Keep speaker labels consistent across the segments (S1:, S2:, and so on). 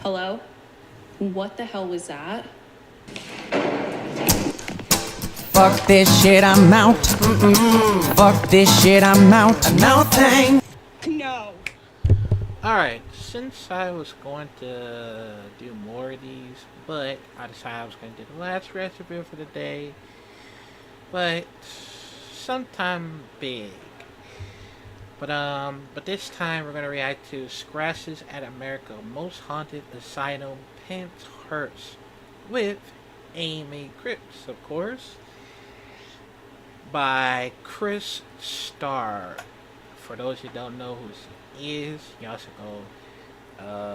S1: Hello? What the hell was that?
S2: Fuck this shit, I'm out. Fuck this shit, I'm out. No thanks.
S1: No.
S3: Alright, since I was going to do more of these, but I decided I was going to do the last recipe for the day, but sometime big. But this time we're going to react to Scratches at America Most Haunted Asylum Pennhurst with Amy Cripps, of course, by Chris Starr. For those who don't know who she is, you also go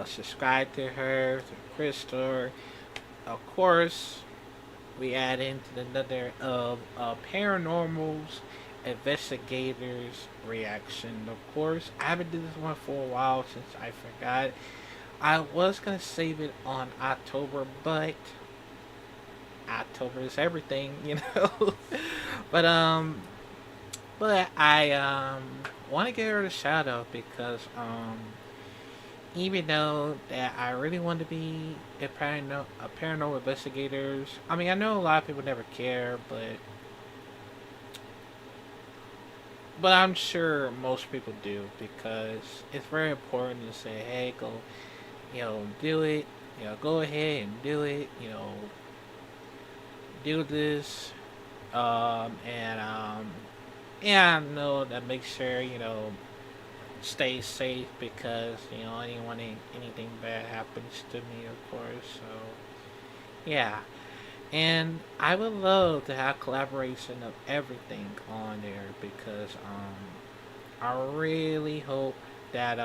S3: subscribe to her, to Chris Starr. Of course, we add into another of Paranormal's Investigators reaction. Of course, I haven't did this one for a while since I forgot. I was gonna save it on October, but October is everything, you know. but but I want to give her a shout out because even though that I really want to be a paranormal investigators. I mean, I know a lot of people never care, but I'm sure most people do because it's very important to say, hey, go, do it, go ahead and do it, do this, and I know that make sure, stay safe because, I didn't want anything bad happens to me, of course, so, yeah. And I would love to have collaboration of everything on there because I really hope that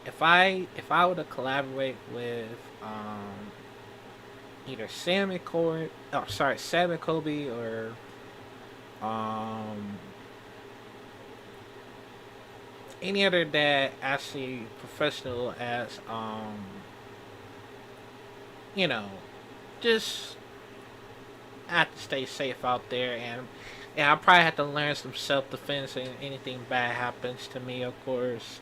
S3: if I were to collaborate with either Sam and Kobe or any other that actually professional as just have to stay safe out there, and I probably have to learn some self-defense and anything bad happens to me, of course,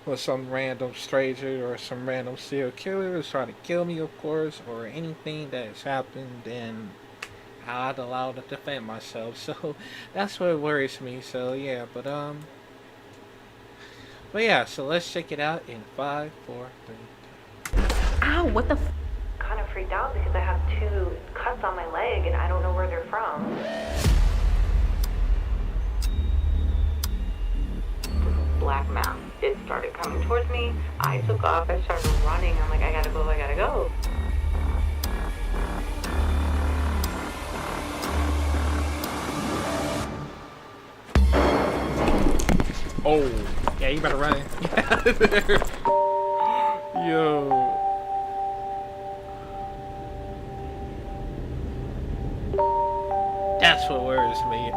S3: or some random stranger or some random serial killer is trying to kill me, of course, or anything that has happened, then I'll have to allow to defend myself. So that's what worries me. So yeah, but yeah, so let's check it out in 5, 4, 3.
S1: Ow, what the
S4: Kind of freaked out because I have 2 cuts on my leg and I don't know where they're from. Black mass. It started coming towards me. I took off. I started running. I'm like, I gotta go. I gotta go.
S3: Oh, yeah, you better run. Yo. That's what worries me.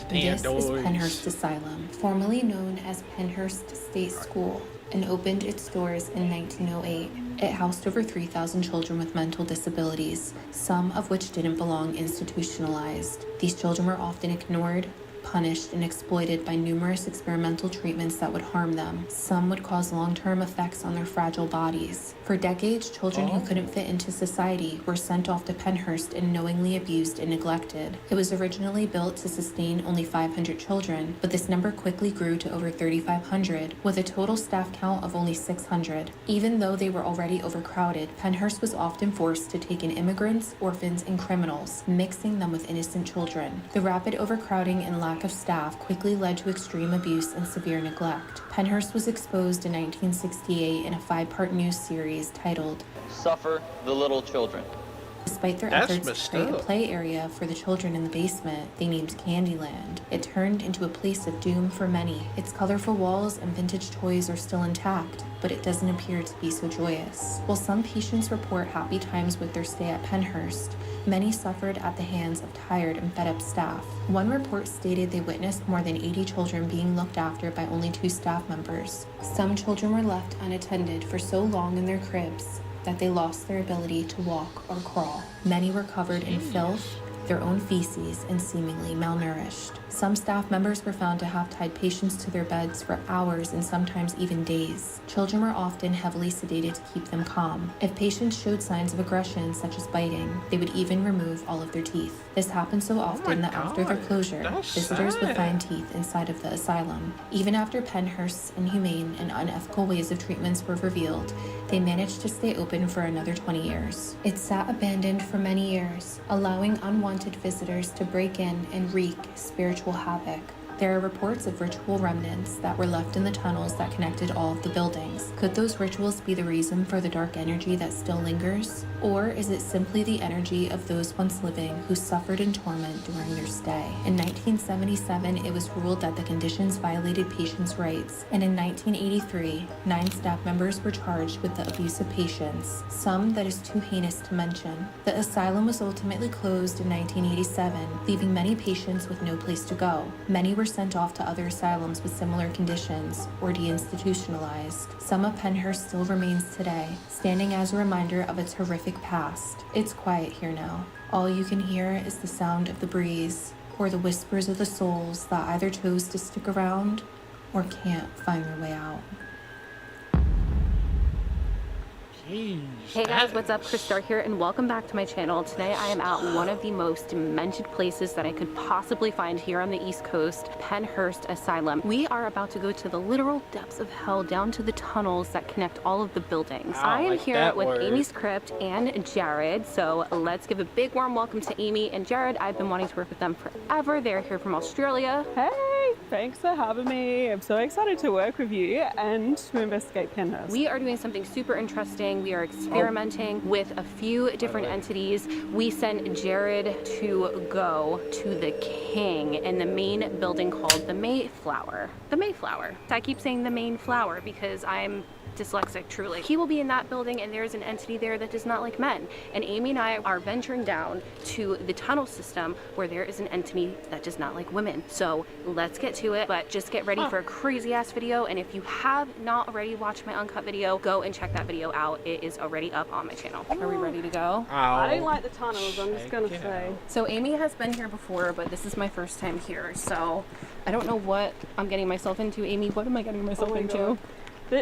S3: Stay indoors.
S5: This is Pennhurst Asylum, formerly known as Pennhurst State School, and opened its doors in 1908. It housed over 3,000 children with mental disabilities, some of which didn't belong institutionalized. These children were often ignored, punished, and exploited by numerous experimental treatments that would harm them. Some would cause long-term effects on their fragile bodies. For decades, children who couldn't fit into society were sent off to Pennhurst and knowingly abused and neglected. It was originally built to sustain only 500 children, but this number quickly grew to over 3,500, with a total staff count of only 600. Even though they were already overcrowded, Pennhurst was often forced to take in immigrants, orphans, and criminals, mixing them with innocent children. The rapid overcrowding and lack of staff quickly led to extreme abuse and severe neglect. Pennhurst was exposed in 1968 in a 5-part news series titled
S6: Suffer the Little Children.
S5: Despite their efforts to create a play area for the children in the basement they named Candyland, it turned into a place of doom for many. Its colorful walls and vintage toys are still intact, but it doesn't appear to be so joyous. While some patients report happy times with their stay at Pennhurst, many suffered at the hands of tired and fed-up staff. One report stated they witnessed more than 80 children being looked after by only 2 staff members. Some children were left unattended for so long in their cribs that they lost their ability to walk or crawl. Many were covered in filth, their own feces, and seemingly malnourished. Some staff members were found to have tied patients to their beds for hours and sometimes even days. Children were often heavily sedated to keep them calm. If patients showed signs of aggression, such as biting, they would even remove all of their teeth. This happened so often that after their closure, visitors would find teeth inside of the asylum. Even after Pennhurst's inhumane and unethical ways of treatments were revealed, they managed to stay open for another 20 years. It sat abandoned for many years, allowing unwanted visitors to break in and wreak spiritual havoc. There are reports of ritual remnants that were left in the tunnels that connected all of the buildings. Could those rituals be the reason for the dark energy that still lingers? Or is it simply the energy of those once living who suffered in torment during their stay? In 1977, it was ruled that the conditions violated patients' rights, and in 1983, 9 staff members were charged with the abuse of patients, some that is too heinous to mention. The asylum was ultimately closed in 1987, leaving many patients with no place to go. Many were sent off to other asylums with similar conditions or deinstitutionalized. Some of Pennhurst still remains today, standing as a reminder of its horrific past. It's quiet here now. All you can hear is the sound of the breeze or the whispers of the souls that either chose to stick around or can't find their way out.
S3: Jeez,
S7: Hey guys,
S3: that
S7: what's up?
S3: is-
S7: Christar here, and welcome back to my channel. Today I am at one of the most demented places that I could possibly find here on the East Coast, Pennhurst Asylum. We are about to go to the literal depths of hell, down to the tunnels that connect all of the buildings. I am
S3: like
S7: here
S3: that
S7: with
S3: word.
S7: Amy's Crypt and Jared, so let's give a big warm welcome to Amy and Jared. I've been wanting to work with them forever. They're here from Australia.
S8: Hey, thanks for having me. I'm so excited to work with you and to investigate Pennhurst.
S7: We are doing something super interesting. We are experimenting with a few different entities. We sent Jared to go to the King in the main building called the Mayflower. The Mayflower. I keep saying the main flower because I'm dyslexic, truly. He will be in that building, and there's an entity there that does not like men. And Amy and I are venturing down to the tunnel system where there is an entity that does not like women. So let's get to it, but just get ready for a crazy ass video. And if you have not already watched my uncut video, go and check that video out. It is already up on my channel. Are we ready to go?
S8: I don't like the tunnels, I'm just gonna
S3: Check it
S8: say.
S3: out.
S7: So Amy has been here before, but this is my first time here. So I don't know what I'm getting myself into. Amy, what am I getting myself
S8: my
S7: into?
S8: God.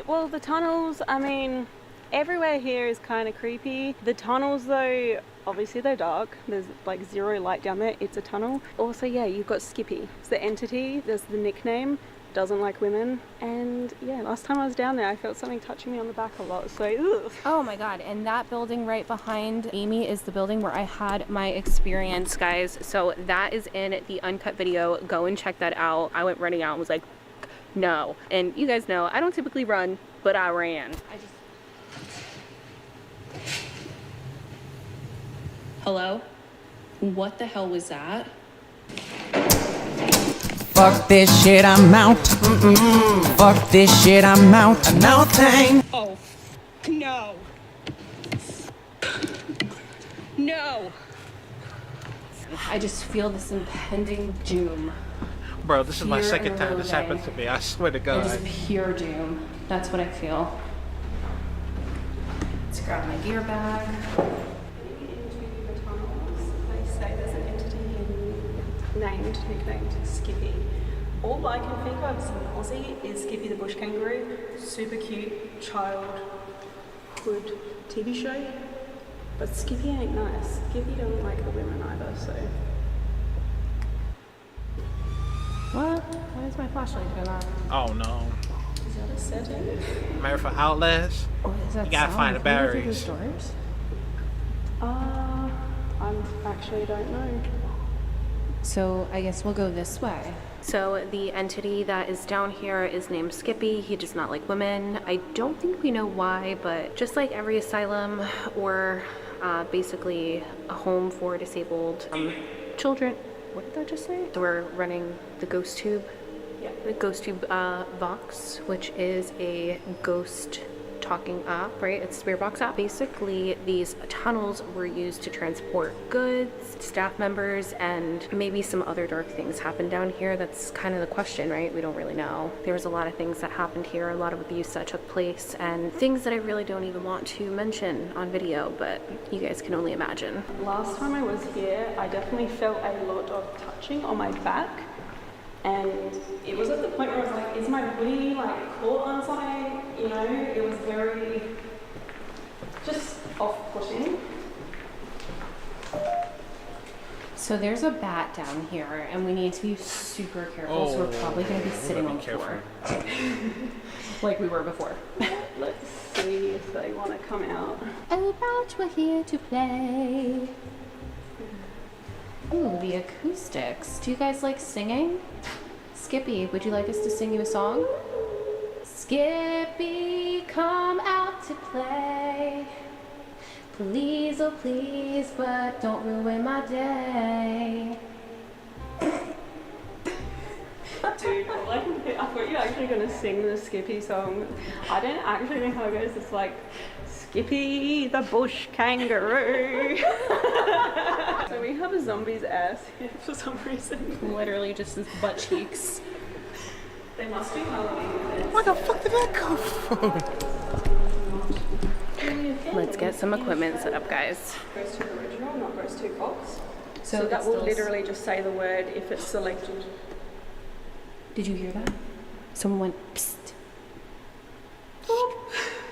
S8: Well, the tunnels, I mean, everywhere here is kind of creepy. The tunnels though, obviously they're dark. There's like zero light down there. It's a tunnel. Also, yeah, you've got Skippy. It's the entity, there's the nickname, doesn't like women. And yeah, last time I was down there, I felt something touching me on the back a lot. So, ugh.
S7: Oh my god, and that building right behind Amy is the building where I had my experience, guys. So that is in the uncut video. Go and check that out. I went running out and was like, no. And you guys know, I don't typically run, but I ran.
S1: Hello? What the hell was that?
S2: Fuck this shit, I'm out. Fuck this shit, I'm out. No thanks.
S1: Oh, no. No.
S7: I just feel this impending doom.
S3: Bro, this is my
S7: Fear
S3: second
S7: and
S3: time this happened to me. I swear to
S7: And
S3: God.
S7: just pure doom. That's what I feel. Let's grab my gear bag.
S8: Into the tunnels, they say there's an entity nicknamed Skippy. All I can think of as an Aussie is Skippy the Bush Kangaroo. Super cute childhood TV show. But Skippy ain't nice. Skippy doesn't like the women either, so.
S7: What? Why is my flashlight doing that?
S3: Oh no.
S8: Is that a setting?
S3: Remember for Outlast?
S7: What is that
S3: You gotta
S7: sound?
S3: find the
S7: Can we go through
S3: batteries.
S7: those doors?
S8: I actually don't know.
S7: So I guess we'll go this way. So the entity that is down here is named Skippy. He does not like women. I don't think we know why, but just like every asylum or basically a home for disabled children. What did that just say? So we're running the ghost tube. Yeah. The ghost tube Vox, which is a ghost Talking Up, right? It's Spirit Box app. Basically, these tunnels were used to transport goods, staff members, and maybe some other dark things happened down here. That's kind of the question, right? We don't really know. There was a lot of things that happened here, a lot of abuse that took place, and things that I really don't even want to mention on video, but you guys can only imagine.
S8: Last time I was here, I definitely felt a lot of touching on my back. And it was at the point where I was like, is my hoodie like caught on something? You know, it was very just off-putting.
S7: So there's a bat down here, and we need to be super careful, so we're probably going to be sitting on the floor. Like we were before.
S8: Let's see if they want to come out.
S7: Oh, but we're here to play. Ooh, the acoustics. Do you guys like singing? Skippy, would you like us to sing you a song? Skippy, come out to play. Please, oh please, but don't ruin my day.
S8: Dude, like, I thought you were actually going to sing the Skippy song. I didn't actually know how it goes. It's like, Skippy the bush kangaroo. So we have a zombie's ass here for some reason.
S7: Literally just his butt cheeks.
S8: They must be Halloween.
S3: Where the fuck did that come from?
S7: Let's get some equipment set up, guys.
S8: Goes to original, not goes to Fox.
S7: So
S8: So that
S7: it's
S8: will
S7: still-
S8: literally just say the word if it's selected.
S7: Did you hear that? Someone went, psst.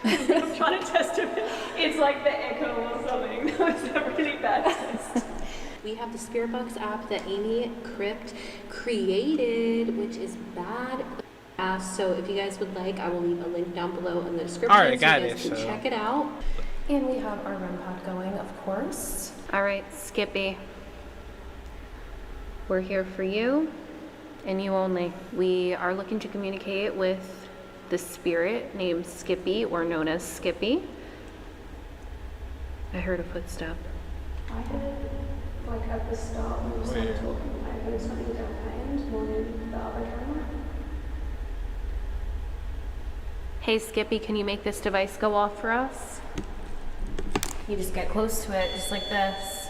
S8: I'm trying to test it. It's like the echo or something. That was a really bad test.
S1: We have the Spirit Box app that Amy Crypt created, which is bad. So if you guys would like, I will leave a link down below in the description
S3: Alright,
S1: so
S3: got
S1: you guys
S3: it,
S1: can
S3: so-
S1: check it out.
S7: And we have our REM pod going, of course. All right, Skippy. We're here for you and you only. We are looking to communicate with the spirit named Skippy, or known as Skippy. I heard a footstep.
S8: I heard, like at the start when we started talking, I heard something go hand more than the other camera.
S7: Hey Skippy, can you make this device go off for us? You just get close to it, just like this.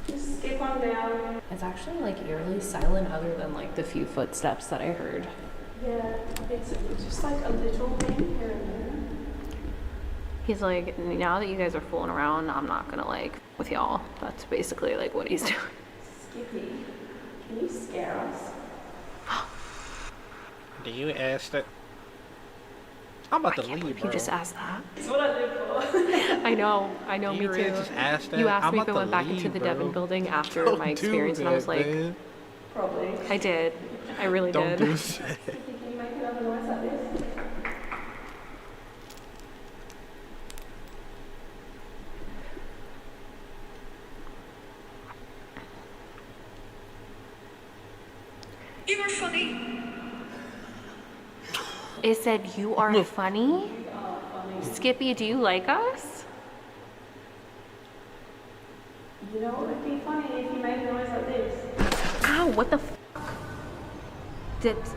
S8: Just skip on down.
S7: It's actually like eerily silent other than like the few footsteps that I heard.
S8: Yeah, it's just like a little thing here and there.
S7: He's like, now that you guys are fooling around, I'm not gonna like with y'all. That's basically like what he's doing.
S8: Skippy, can you scare us?
S3: Do you ask that? I'm about to leave, bro.
S7: You just asked that.
S8: That's what I live for.
S7: I know,
S3: You
S7: me
S3: really
S7: too.
S3: just asked that?
S7: You asked
S3: I'm
S7: me if I
S3: about
S7: went
S3: to
S7: back
S3: leave,
S7: into the
S3: bro.
S7: Devon building after
S3: Don't
S7: my
S3: do
S7: experience, and I was
S3: that,
S7: like,
S3: man.
S8: Probably.
S7: I did. I really
S3: Don't
S7: did.
S3: do that.
S8: Skippy, can you make another noise like this?
S1: You are funny.
S7: It said, you are funny?
S8: You are funny.
S7: Skippy, do you like us?
S8: You know what would be funny if you made a noise like this?
S7: Ow, what the f?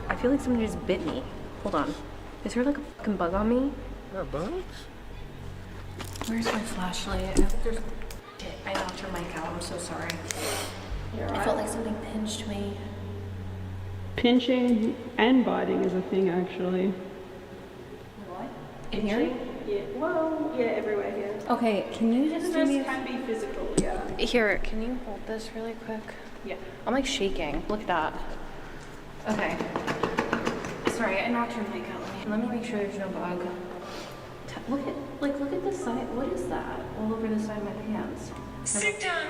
S7: I feel like someone just bit me. Hold on. Is there like a fucking bug on me?
S3: Got bugs?
S7: Where's my flashlight? Shit, I knocked her mic out. I'm so sorry. I felt like something pinched me.
S8: Pinching and biting is a thing, actually.
S7: What? In here?
S8: Yeah. Well, yeah, everywhere here.
S7: Okay, can you just do me
S8: can be physical, yeah.
S7: Here, can you hold this really quick?
S8: Yeah.
S7: I'm like shaking. Look at that. Okay. Sorry, I knocked your mic out. Let me make sure there's no bug. Look at the side. What is that? All over the side of my pants.
S1: Sit down.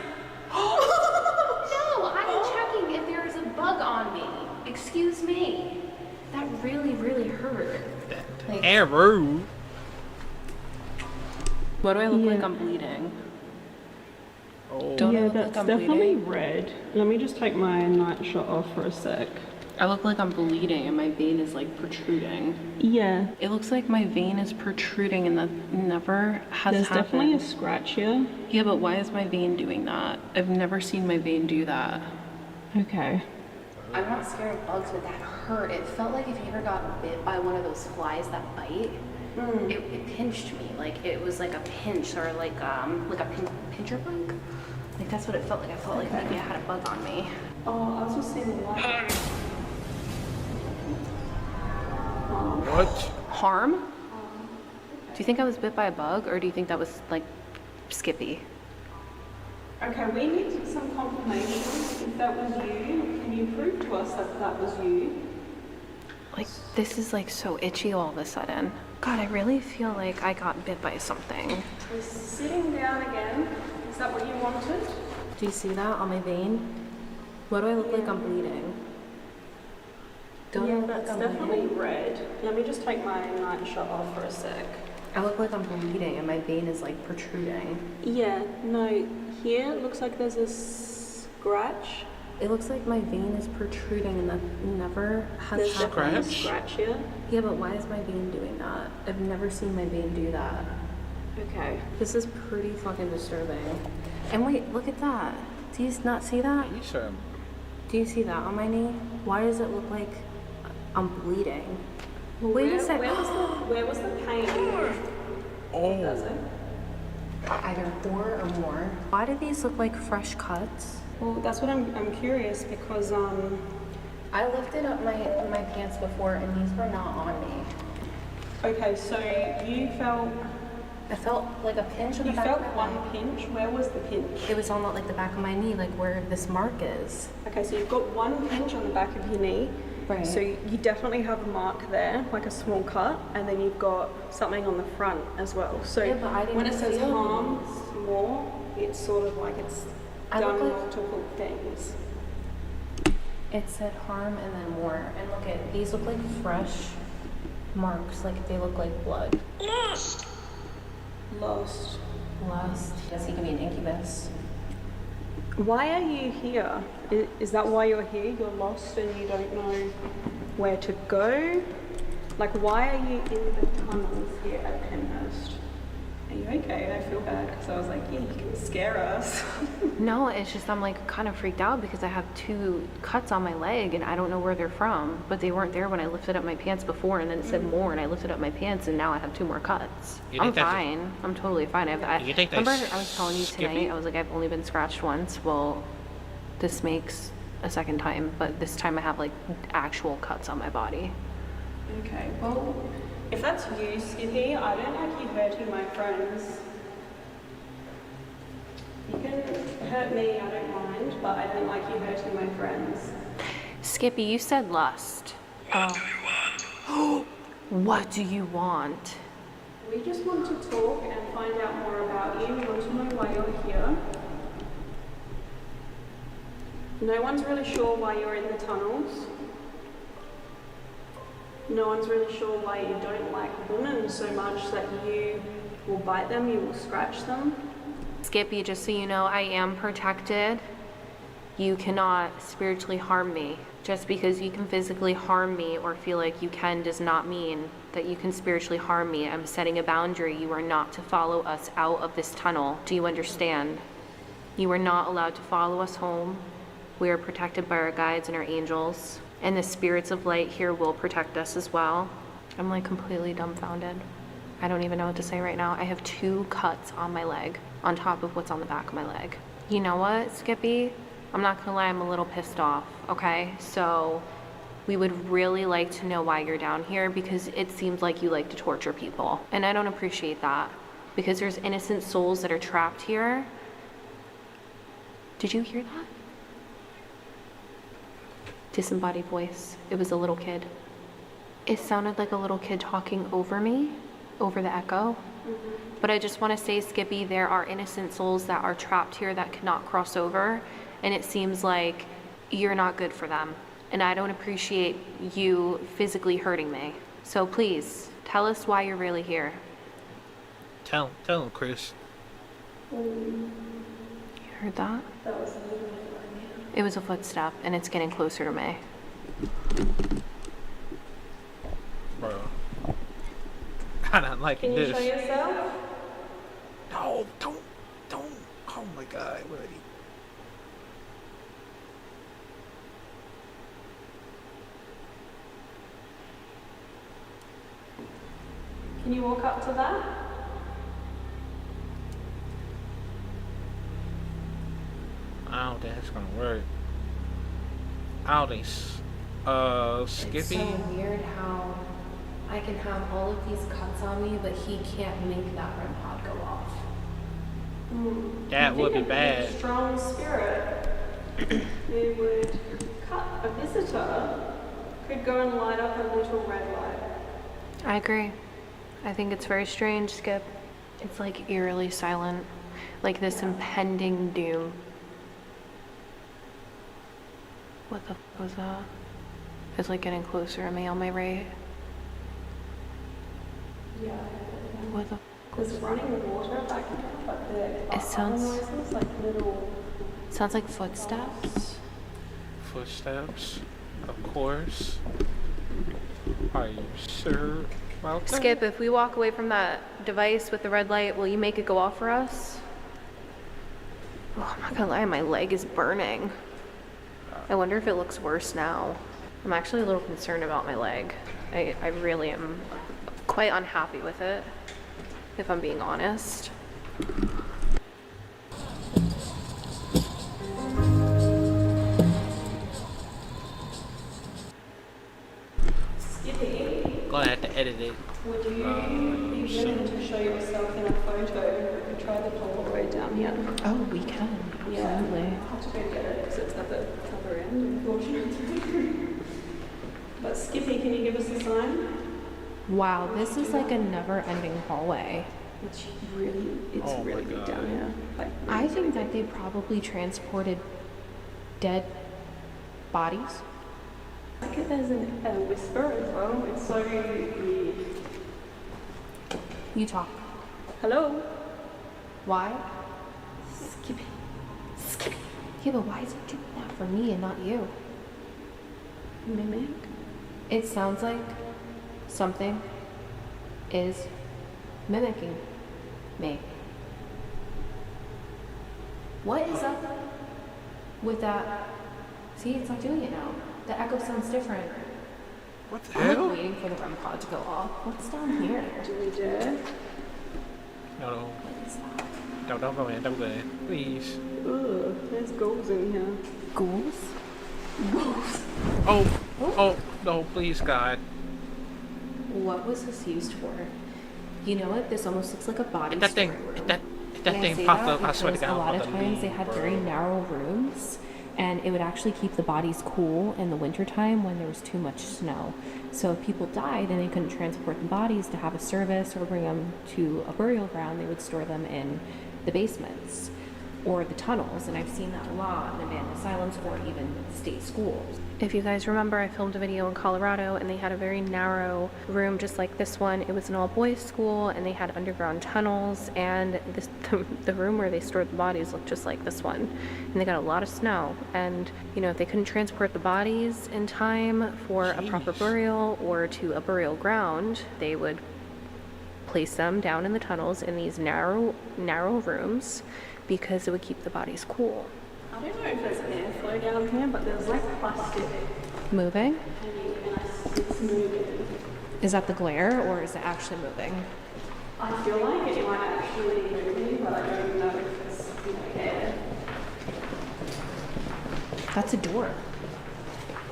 S7: No, I'm checking if there is a bug on me. Excuse me. That really, really hurt. Like,
S3: Arrow.
S7: what do I look like?
S8: Yeah.
S7: I'm bleeding.
S3: Oh.
S7: Don't I
S8: Yeah,
S7: look
S8: that's
S7: like I'm
S8: definitely
S7: bleeding?
S8: red. Let me just take my night shot off for a sec.
S7: I look like I'm bleeding and my vein is like protruding.
S8: Yeah,
S7: It looks like my vein is protruding and that never has
S8: there's
S7: happened.
S8: definitely a scratch here.
S7: Yeah, but why is my vein doing that? I've never seen my vein do that.
S8: Okay.
S1: I'm not scared of bugs, but that hurt. It felt like if you ever got bit by one of those flies that bite, it pinched me. Like it was like a pinch or like a pincher bug. Like that's what it felt like. I felt like maybe I had a bug on me.
S8: Oh, I was just seeing the light.
S3: What?
S7: Harm? Do you think I was bit by a bug, or do you think that was like Skippy?
S8: Okay, we need some confirmation. If that was you, can you prove to us that that was you?
S7: Like, this is like so itchy all of a sudden. God, I really feel like I got bit by something.
S8: We're sitting down again. Is that what you wanted?
S1: Do you see that on my vein? What do I look like I'm bleeding? Don't I
S8: Yeah,
S1: look
S8: that's
S1: like I'm
S8: definitely
S1: bleeding?
S8: red. Let me just take my night shot off for a sec.
S1: I look like I'm bleeding and my vein is like protruding.
S8: Yeah, no, here it looks like there's a scratch.
S1: It looks like my vein is protruding and that never has
S8: There's definitely a
S3: Scratch?
S8: scratch here.
S1: Yeah, but why is my vein doing that? I've never seen my vein do that.
S8: Okay.
S1: This is pretty fucking disturbing. And wait, look at that. Do you not see that?
S3: You sure?
S1: Do you see that on my knee? Why does it look like I'm bleeding?
S8: Well,
S1: Wait a
S8: where,
S1: sec.
S8: where was the pain?
S3: Oh.
S8: Does it?
S1: Either 4 or more. Why do these look like fresh cuts?
S8: Well, that's what I'm curious because
S1: I lifted up my pants before and these were not on me.
S8: okay, so you felt
S1: I felt like a pinch on the
S8: you
S1: back
S8: felt
S1: of my
S8: one
S1: leg.
S8: pinch. Where was the pinch?
S1: It was on like the back of my knee, like where this mark is.
S8: Okay, so you've got one pinch on the back of your knee.
S1: Right.
S8: So you definitely have a mark there, like a small cut, and then you've got something on the front as well. So
S1: Yeah, but I didn't
S8: when it says
S1: feel
S8: harm more, it's sort of like it's
S1: I
S8: done
S1: look like-
S8: multiple things.
S1: It said harm and then more. And look at these look like fresh marks, like they look like blood.
S8: Lost.
S1: Lust. Yes, he can be an incubus.
S8: Why are you here? Is that why you're here? You're lost and you don't know where to go? Like, why are you in the tunnels here at Pennhurst? Are you okay? I feel bad because I was like, yeah, you can scare us.
S7: No, it's just I'm like kind of freaked out because I have 2 cuts on my leg and I don't know where they're from, but they weren't there when I lifted up my pants before, and then it said more and I lifted up my pants and now I have 2 more cuts.
S3: You
S7: I'm
S3: think that's-
S7: fine. I'm totally fine.
S3: You think that's
S7: remember I was telling you
S3: Skippy?
S7: tonight, I was like, I've only been scratched once. Well, this makes a second time, but this time I have like actual cuts on my body.
S8: Okay, well, if that's you, Skippy, I don't like you hurting my friends. You can hurt me, I don't mind, but I don't like you hurting my friends.
S7: Skippy, you said lust. What do you want? What do you want?
S8: We just want to talk and find out more about you. We want to know why you're here. No one's really sure why you're in the tunnels. No one's really sure why you don't like women so much that you will bite them, you will scratch them.
S7: Skippy, just so you know, I am protected. You cannot spiritually harm me. Just because you can physically harm me or feel like you can does not mean that you can spiritually harm me. I'm setting a boundary. You are not to follow us out of this tunnel. Do you understand? You are not allowed to follow us home. We are protected by our guides and our angels. And the spirits of light here will protect us as well. I'm like completely dumbfounded. I don't even know what to say right now. I have 2 cuts on my leg on top of what's on the back of my leg. You know what, Skippy? I'm not gonna lie, I'm a little pissed off, okay? So we would really like to know why you're down here because it seems like you like to torture people. And I don't appreciate that because there's innocent souls that are trapped here. Did you hear that? Disembodied voice. It was a little kid. It sounded like a little kid talking over me, over the echo. But I just want to say, Skippy, there are innocent souls that are trapped here that cannot cross over, and it seems like you're not good for them. And I don't appreciate you physically hurting me. So please, tell us why you're really here.
S3: Tell him, Chris.
S7: You heard that?
S8: That was literally
S7: It was a footstep, and it's getting closer to me.
S3: Bro. I'm not liking
S8: Can you
S3: this.
S8: show yourself?
S3: No, don't. Oh my god, buddy.
S8: Can you walk up to that?
S3: I don't think it's gonna work. I don't think Skippy.
S1: It's so weird how I can have all of these cuts on me, but he can't make that REM pod go off.
S3: That would be bad.
S8: Strong spirit. They would cut a visitor. Could go and light up a little red light.
S7: I agree. I think it's very strange, Skip. It's like eerily silent, like this impending doom. What the f was that? It's like getting closer to me on my right.
S8: Yeah.
S7: What the f?
S8: There's running water back here, but the
S7: It sounds-
S8: noises like little.
S7: Sounds like footsteps.
S3: Footsteps, of course. Are you sure about that?
S7: Skip, if we walk away from that device with the red light, will you make it go off for us? Oh, I'm not gonna lie, my leg is burning. I wonder if it looks worse now. I'm actually a little concerned about my leg. I really am quite unhappy with it, if I'm being honest.
S8: Skippy,
S3: Gonna have to edit it.
S8: would you be willing to show yourself in a photo? We could try the Polaroid down here.
S1: Oh, we can. Absolutely.
S8: I'll have to go get it because it's at the other end, unfortunately. But Skippy, can you give us a sign?
S1: Wow, this is like a never-ending hallway.
S8: It's really
S3: Oh my
S8: big
S3: God.
S8: down here. Like,
S1: I think that they probably transported dead bodies.
S8: like it, there's a whisper as well. It's so weird.
S1: You talk.
S8: Hello?
S1: Why?
S8: Skippy.
S1: Yeah, but why is it doing that for me and not you?
S8: Mimic?
S1: It sounds like something is mimicking me. What is up with that? See, it's not doing it now. The echo sounds different.
S3: What the
S1: I'm
S3: hell?
S1: like waiting for the REM pod to go off. What's down here?
S8: Do we dare?
S3: No,
S1: What is that?
S3: don't go in, don't go in. Please.
S8: Ugh, there's ghouls in here.
S1: Ghouls?
S3: Oh, no, please, God.
S1: What was this used for? You know what? This almost looks like a body
S3: If that thing,
S1: storage room.
S3: if that
S1: And I
S3: thing
S1: say
S3: popped
S1: that
S3: up, I swear to
S1: because
S3: God,
S1: a lot
S3: I'm
S1: of
S3: about to
S1: times they
S3: leave,
S1: had
S3: bro.
S1: very narrow rooms, and it would actually keep the bodies cool in the wintertime when there was too much snow. So if people died and they couldn't transport the bodies to have a service or bring them to a burial ground, they would store them in the basements or the tunnels, and I've seen that a lot in abandoned asylums or even state schools.
S7: If you guys remember, I filmed a video in Colorado and they had a very narrow room just like this one. It was an all-boys school and they had underground tunnels, and the room where they stored the bodies looked just like this one. And they got a lot of snow, and you know, if they couldn't transport the bodies in time for a proper burial or to a burial ground, they would place them down in the tunnels in these narrow rooms because it would keep the bodies cool.
S8: I don't know if there's airflow down here, but there's like plastic
S1: Moving?
S8: hanging and it's moving.
S1: Is that the glare or is it actually moving?
S8: I feel like it might actually be moving, but I don't know if it's air.
S1: That's a door.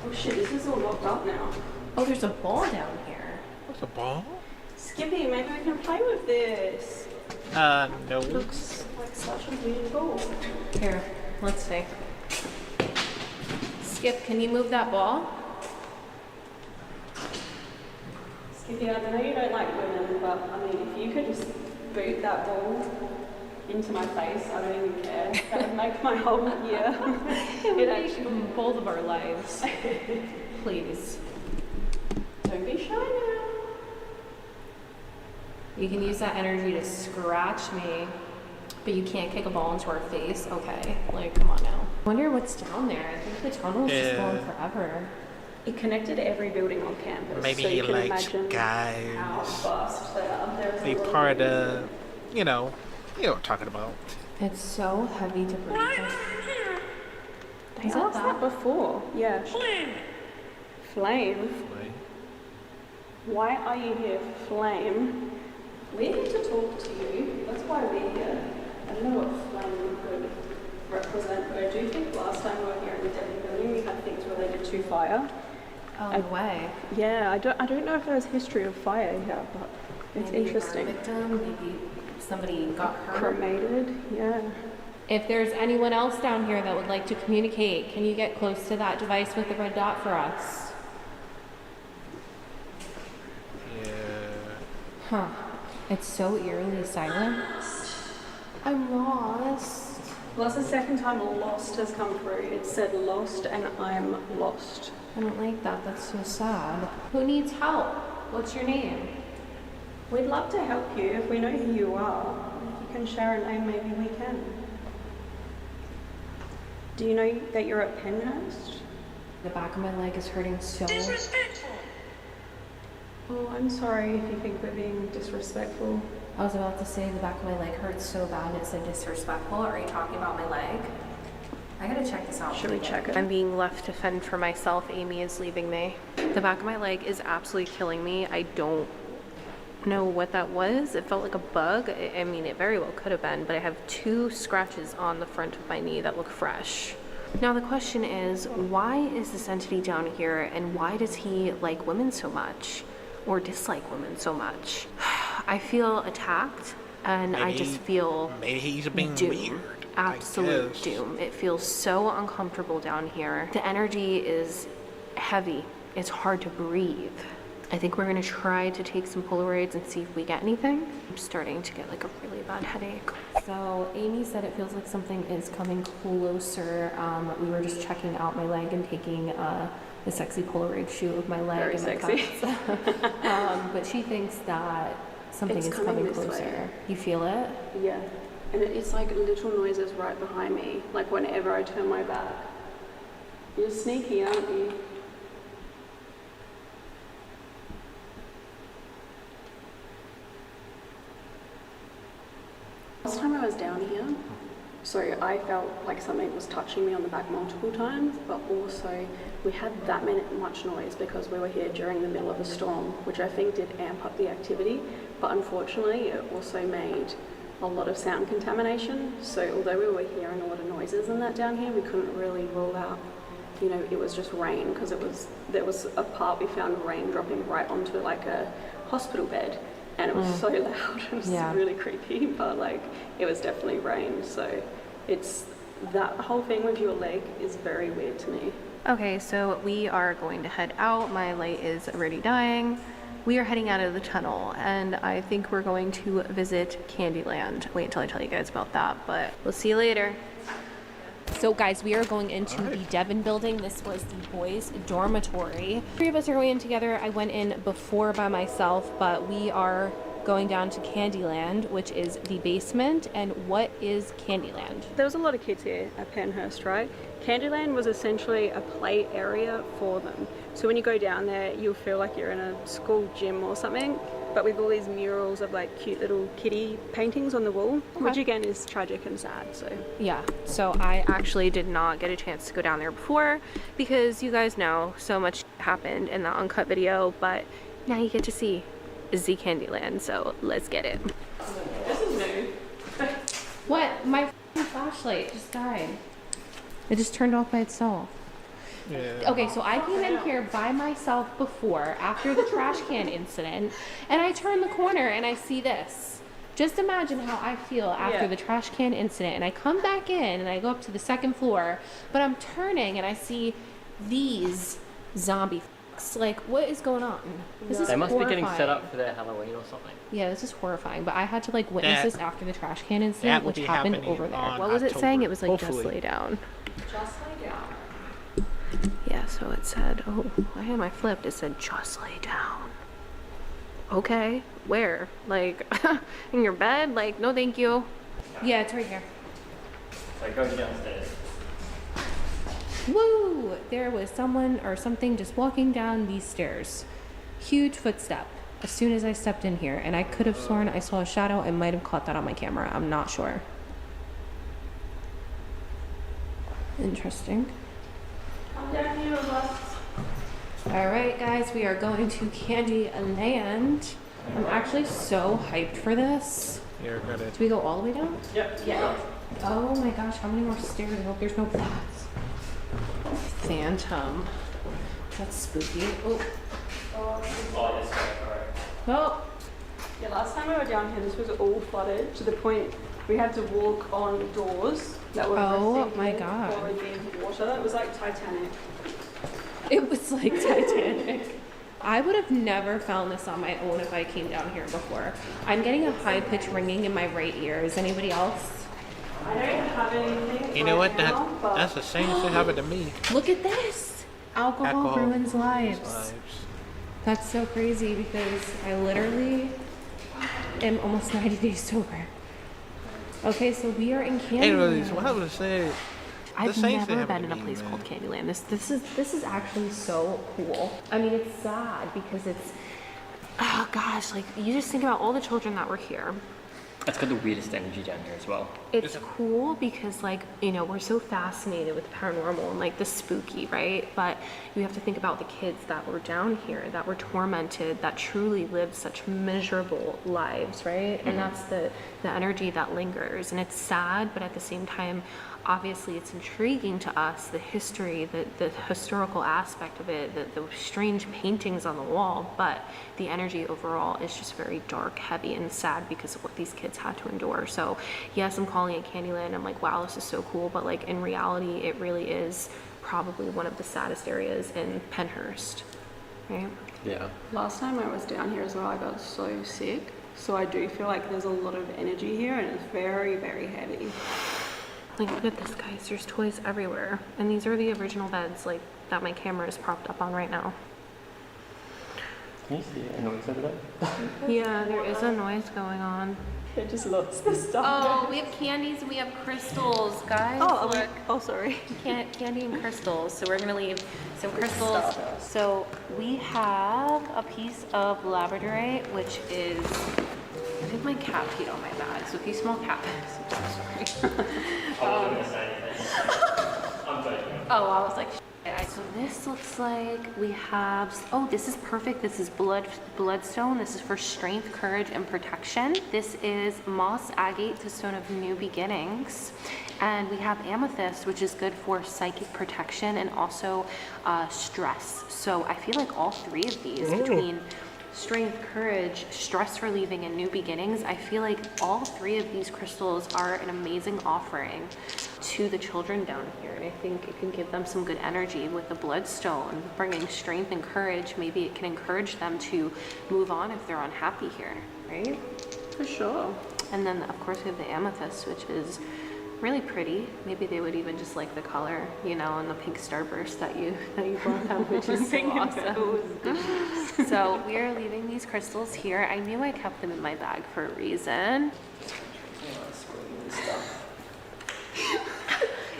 S8: Oh shit, this is all locked up now.
S1: Oh, there's a ball down here.
S3: What's a ball?
S8: Skippy, maybe we can play with this.
S3: No.
S8: Looks like such a weird ball.
S1: Here, let's see. Skip, can you move that ball?
S8: Skippy, I know you don't like women, but I mean, if you could just boot that ball into my face, I don't even care. That would make my whole year. It actually.
S1: Both of our lives. Please.
S8: Don't be shy now.
S1: You can use that energy to scratch me, but you can't kick a ball into our face. Okay, like, come on now. I wonder what's down there. I think the tunnel's just
S3: Yeah.
S1: going forever.
S8: It connected every building on campus.
S3: Maybe
S8: so
S3: he
S8: you can
S3: likes
S8: imagine
S3: guys.
S8: how vast they are. There's a
S3: Be
S8: lot
S3: part
S8: of
S3: of, you know what I'm talking about.
S1: It's so heavy to breathe.
S8: They asked that before. Yeah. Flame.
S3: Like,
S8: Why are you here, Flame? We need to talk to you. That's why we're here. I don't know what flame could represent, but I do think last time we were here in the Devon building, we had things related to fire.
S7: Oh, no way.
S8: Yeah, I don't know if there's history of fire here, but it's
S7: Maybe
S8: interesting.
S7: A victim, maybe somebody got hurt.
S8: Cremated, yeah.
S7: If there's anyone else down here that would like to communicate, can you get close to that device with the red dot for us?
S3: Yeah.
S7: Huh. It's so eerily silent. I'm lost.
S8: Well, that's the second time lost has come through. It said lost and I'm lost.
S7: I don't like that. That's so sad. Who needs help? What's your name?
S8: We'd love to help you if we know who you are. If you can share a name, maybe we can. Do you know that you're at Pennhurst?
S7: The back of my leg is hurting so.
S8: Disrespectful! Oh, I'm sorry if you think we're being disrespectful.
S7: I was about to say the back of my leg hurts so bad it said disrespectful. Are you talking about my leg? I gotta check this out.
S8: Should we check it?
S7: I'm being left to fend for myself. Amy is leaving me. The back of my leg is absolutely killing me. I don't know what that was. It felt like a bug. I mean, it very well could have been, but I have 2 scratches on the front of my knee that look fresh. Now the question is, why is this entity down here and why does he like women so much or dislike women so much? I feel attacked and I just feel
S3: maybe he's being
S7: doom.
S3: weird.
S7: Absolute doom. It feels so uncomfortable down here. The energy is heavy. It's hard to breathe. I think we're gonna try to take some Polaroids and see if we get anything. I'm starting to get like a really bad headache. So Amy said it feels like something is coming closer. We were just checking out my leg and taking a sexy Polaroid shoot of my leg.
S8: Very
S7: and
S8: sexy.
S7: My cuts. But she thinks that something
S8: It's
S7: is
S8: coming
S7: coming
S8: this
S7: closer.
S8: way.
S7: You feel it?
S8: Yeah. And it's like little noises right behind me, like whenever I turn my back. You're sneaky, aren't you? Last time I was down here, so I felt like something was touching me on the back multiple times, but also we had that much noise because we were here during the middle of a storm, which I think did amp up the activity, but unfortunately it also made a lot of sound contamination. So although we were hearing a lot of noises and that down here, we couldn't really rule out, you know, it was just rain, because there was a part we found rain dropping right onto like a hospital bed, and it was so loud. It was really creepy, but like it was definitely rain. So it's that whole thing with your leg is very weird to me.
S7: Okay, so we are going to head out. My light is already dying. We are heading out of the tunnel, and I think we're going to visit Candyland. Wait until I tell you guys about that, but we'll see you later. So guys, we are going into the Devon building. This was the boys' dormitory. 3 of us are going in together. I went in before by myself, but we are going down to Candyland, which is the basement. And what is Candyland?
S8: There was a lot of kids here at Pennhurst, right? Candyland was essentially a play area for them. So when you go down there, you'll feel like you're in a school gym or something, but with all these murals of like cute little kitty paintings on the wall, which again is tragic and sad. So
S7: yeah, so I actually did not get a chance to go down there before because you guys know so much happened in the uncut video, but now you get to see Z Candyland, so let's get it.
S8: this is new.
S7: What? My f***ing flashlight just died. It just turned off by itself.
S3: Yeah.
S7: Okay, so I came in here by myself before, after the trash can incident, and I turn the corner and I see this. Just imagine how I feel after the trash can incident, and I come back in and I go up to the 2nd floor, but I'm turning and I see these zombie f***s. Like, what is going on? This is
S9: They must
S7: horrifying.
S9: be getting set up for their Halloween or something.
S7: Yeah, this is horrifying, but I had to like witness this after the trash can incident,
S3: that will
S7: which
S3: be
S7: happened
S3: happening
S7: over there.
S3: on
S7: What was it
S3: October,
S7: saying? It was like,
S3: hopefully.
S7: just lay down.
S8: Just lay down.
S7: Yeah, so it said, oh, I had my flipped. It said, just lay down. Okay, where? Like, in your bed? Like, no thank you. Yeah, it's right here.
S9: So go downstairs.
S7: Woo! There was someone or something just walking down these stairs. Huge footstep as soon as I stepped in here, and I could have sworn I saw a shadow. I might have caught that on my camera. I'm not sure. Interesting.
S8: Come down here with us.
S7: All right, guys, we are going to Candyland. I'm actually so hyped for this.
S3: You're gonna.
S7: Do we go all the way down?
S9: Yep.
S8: Yeah.
S7: Oh my gosh, how many more stairs? I hope there's no bats. Phantom. That's spooky. Oh.
S9: Oh, yes, alright.
S7: Oh.
S8: Yeah, last time we were down here, this was all flooded to the point we had to walk on doors that were
S7: Oh my God.
S8: or in water. It was like Titanic.
S7: It was like Titanic. I would have never found this on my own if I came down here before. I'm getting a high-pitched ringing in my right ear. Is anybody else?
S8: I don't have anything.
S3: You know what?
S8: now, but
S3: That's the same thing happened to me.
S7: Look at this. Alcohol ruins lives. That's so crazy because I literally am almost 90 days sober. Okay, so we are in Candyland.
S3: Anyways, what I was saying.
S7: I've
S3: the same
S7: never
S3: thing
S7: been
S3: happened
S7: in
S3: to
S7: a
S3: me,
S7: place
S3: man.
S7: called Candyland. This is actually so cool. I mean, it's sad because it's, oh gosh, like you just think about all the children that were here.
S9: It's got the weirdest energy down here as well.
S7: It's cool because, like, you know, we're so fascinated with the paranormal and like the spooky, right? But you have to think about the kids that were down here, that were tormented, that truly lived such miserable lives, right? And that's the energy that lingers. And it's sad, but at the same time, obviously it's intriguing to us, the history, the historical aspect of it, the strange paintings on the wall, but the energy overall is just very dark, heavy, and sad because of what these kids had to endure. So yes, I'm calling it Candyland. I'm like, wow, this is so cool, but like in reality, it really is probably one of the saddest areas in Pennhurst, right?
S9: Yeah.
S8: last time I was down here as well, I got so sick. So I do feel like there's a lot of energy here and it's very, very heavy.
S7: Like, look at this, guys. There's toys everywhere. And these are the original beds, like, that my camera is propped up on right now.
S9: Can you see a noise over there?
S7: Yeah, there is a noise going on.
S8: It just looks the stuff.
S7: Oh, we have candies and we have crystals, guys.
S8: Sorry.
S7: Candy and crystals. So we're gonna leave some crystals. So we have a piece of labradorite, which is, I think my cat peed on my bag. So if you smell cat piss, I'm so sorry.
S9: I wasn't going to say anything. I'm joking.
S7: Oh, I was like, so this looks like we have, oh, this is perfect. This is bloodstone. This is for strength, courage, and protection. This is moss agate, the stone of new beginnings. And we have amethyst, which is good for psychic protection and also stress. So I feel like all three of these, between strength, courage, stress relieving, and new beginnings, I feel like all three of these crystals are an amazing offering to the children down here. And I think it can give them some good energy with the bloodstone, bringing strength and courage. Maybe it can encourage them to move on if they're unhappy here, right?
S8: For sure.
S7: And then of course we have the amethyst, which is really pretty. Maybe they would even just like the color, you know, and the pink starburst that you brought them, which is so awesome. So we are leaving these crystals here. I knew I kept them in my bag for a reason.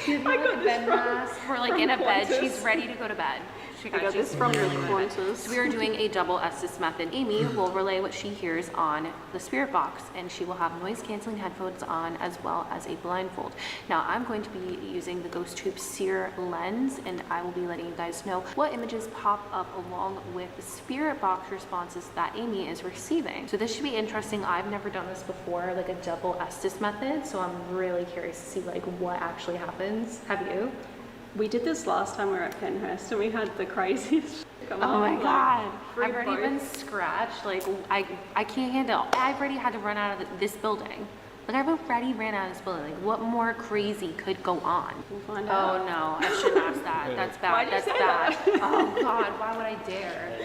S7: I got bed mask. We're like in a bed. She's ready to go to bed. I got this from Qantas. So we are doing a double Estes method. Amy will relay what she hears on the spirit box, and she will have noise canceling headphones on as well as a blindfold. Now I'm going to be using the Ghost Tube Seer lens, and I will be letting you guys know what images pop up along with the spirit box responses that Amy is receiving. So this should be interesting. I've never done this before, like a double Estes method, so I'm really curious to see like what actually happens. Have you?
S8: We did this last time we were at Pennhurst and we had the craziest come
S7: Oh
S8: on,
S7: my
S8: like,
S7: god,
S8: free
S7: I've already been
S8: both.
S7: scratched. Like I can't handle. I've already had to run out of this building. Like I've already ran out of this building. Like what more crazy could go on?
S8: We'll find
S7: Oh
S8: out.
S7: no, I shouldn't ask that. That's bad.
S8: Why'd you
S7: That's
S8: say
S7: bad.
S8: that?
S7: Oh god, why would I dare?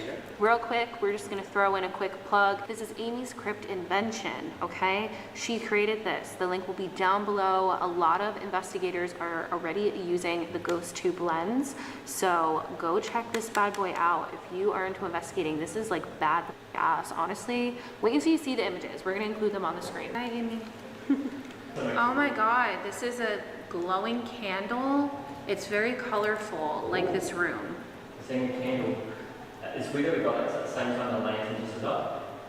S7: Real quick, we're just gonna throw in a quick plug. This is Amy's crypt invention, okay? She created this. The link will be down below. A lot of investigators are already using the Ghost Tube lens. So go check this bad boy out. If you are into investigating, this is like bad ass. Honestly, wait until you see the images. We're gonna include them on the screen. Hi, Amy. Oh my god, this is a glowing candle. It's very colorful, like this room.
S9: Seeing a candle. It's weird that we got it at the same time the lantern just is up.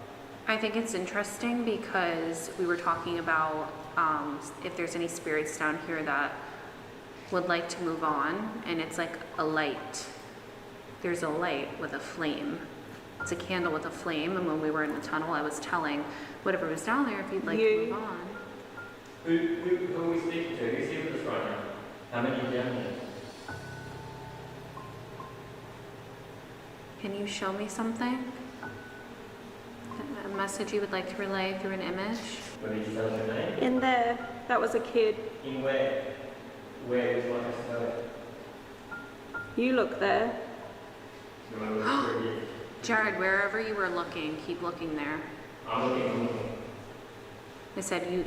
S7: I think it's interesting because we were talking about if there's any spirits down here that would like to move on, and it's like a light. There's a light with a flame
S1: It's a candle with a flame, and when we were in the tunnel, I was telling whatever was down there if you'd like to move on.
S9: Who are we speaking to? Who's here with us right now? How many are down here?
S1: Can you show me something? A message you would like to relay through an image?
S9: Where did you tell us your name?
S8: In there, that was a kid.
S9: In where? Where would you like us to go?
S8: You look there.
S9: You want to look through here?
S1: Jared, wherever you were looking, keep looking there.
S9: I'm looking.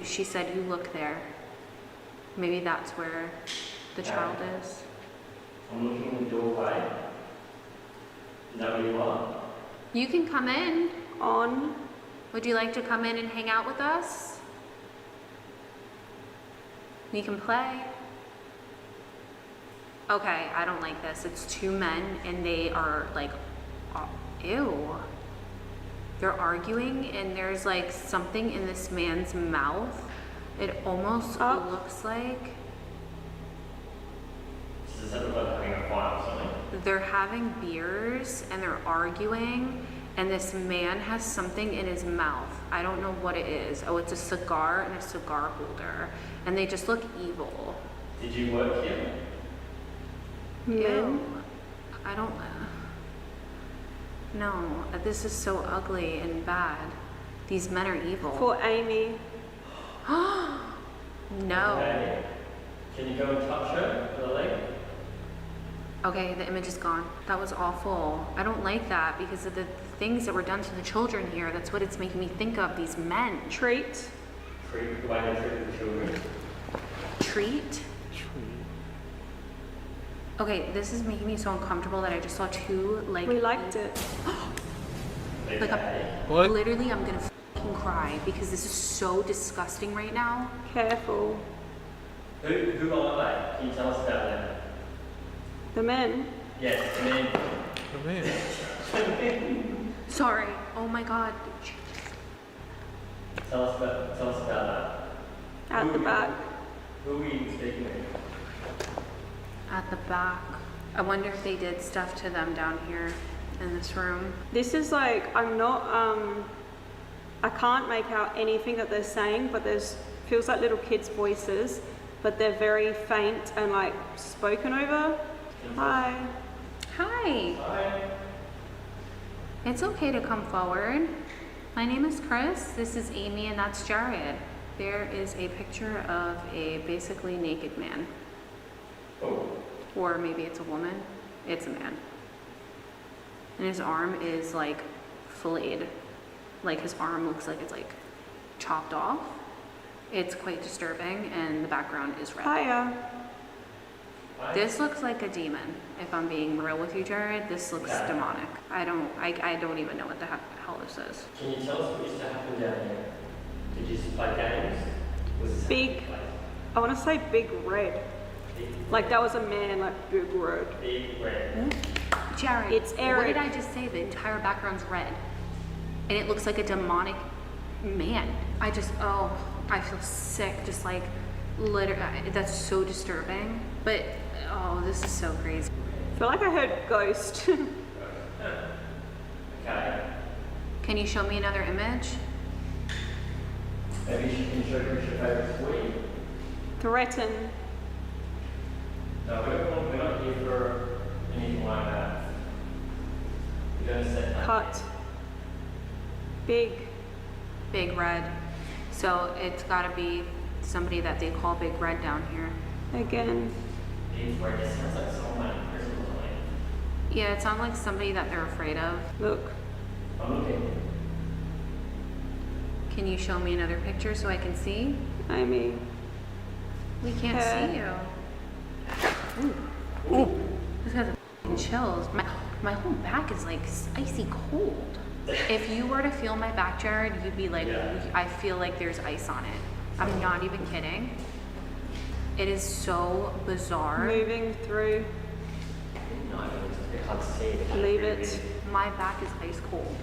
S1: She said you look there. Maybe that's where the child is.
S9: I'm looking in the doorway. Is that where you are?
S1: You can come in.
S8: On.
S1: Would you like to come in and hang out with us? We can play. Okay, I don't like this. It's two men and they are like, ew. They're arguing and there's like something in this man's mouth. It almost looks like
S9: Does it look like having a fight or something?
S1: they're having beers and they're arguing and this man has something in his mouth. I don't know what it is. Oh, it's a cigar and a cigar holder. And they just look evil.
S9: Did you work here?
S1: Ew. I don't. No, this is so ugly and bad. These men are evil.
S8: For Amy.
S1: No.
S9: Okay. Can you go and touch her for the leg?
S1: Okay, the image is gone. That was awful. I don't like that because of the things that were done to the children here. That's what it's making me think of, these men.
S8: Treat.
S9: Treat the way they treat the children.
S1: Treat? Okay, this is making me so uncomfortable that I just saw two, like...
S8: We liked it.
S1: Like
S3: What?
S1: literally, I'm gonna fucking cry because this is so disgusting right now.
S8: Careful.
S9: Who are they? Can you tell us about them?
S8: The men.
S9: Yes, and then
S3: Come in.
S1: Sorry. Oh my god.
S9: tell us about that.
S8: At the back.
S9: Who are we speaking with?
S1: At the back. I wonder if they did stuff to them down here in this room.
S8: This is like, I'm not, I can't make out anything that they're saying, but feels like little kids' voices, but they're very faint and like spoken over. Hi.
S1: Hi.
S9: Hi.
S1: It's okay to come forward. My name is Chris. This is Amy and that's Jared. There is a picture of a basically naked man.
S9: Oh.
S1: Or maybe it's a woman. It's a man. And his arm is like filleted. Like his arm looks like it's like chopped off. It's quite disturbing and the background is red.
S8: Hiya.
S1: This looks like a demon. If I'm being real with you, Jared, this looks demonic. I don't even know what the hell this is.
S9: Can you tell us what used to happen down here? Did you just play games? Was this
S8: Big, I want to say big red. Like that was a man, like big red.
S9: Big red.
S1: Jared,
S8: It's
S1: what
S8: Eric.
S1: did I just say? The entire background's red. And it looks like a demonic man. I feel sick, just like, literally, that's so disturbing. But, oh, this is so crazy.
S8: I feel like I heard ghost.
S9: Okay.
S1: Can you show me another image?
S9: Maybe she can show you your favourite sweet.
S8: Threaten.
S9: No, we're not here for anything like that. We're going to set that.
S8: Cut. Big.
S1: Big Red. So it's gotta be somebody that they call Big Red down here.
S8: Again.
S9: Big red. It sounds like someone in prison or something.
S1: Yeah, it sounds like somebody that they're afraid of.
S8: Look.
S9: I'm looking.
S1: Can you show me another picture so I can see?
S8: Amy.
S1: We can't see you. Ooh. This has a chills. My whole back is like icy cold. If you were to feel my back, Jared, you'd be like, I feel like there's ice on it. I'm not even kidding. It is so bizarre.
S8: Moving through.
S9: No, it's a bit hard to see.
S8: Leave it.
S1: My back is ice cold.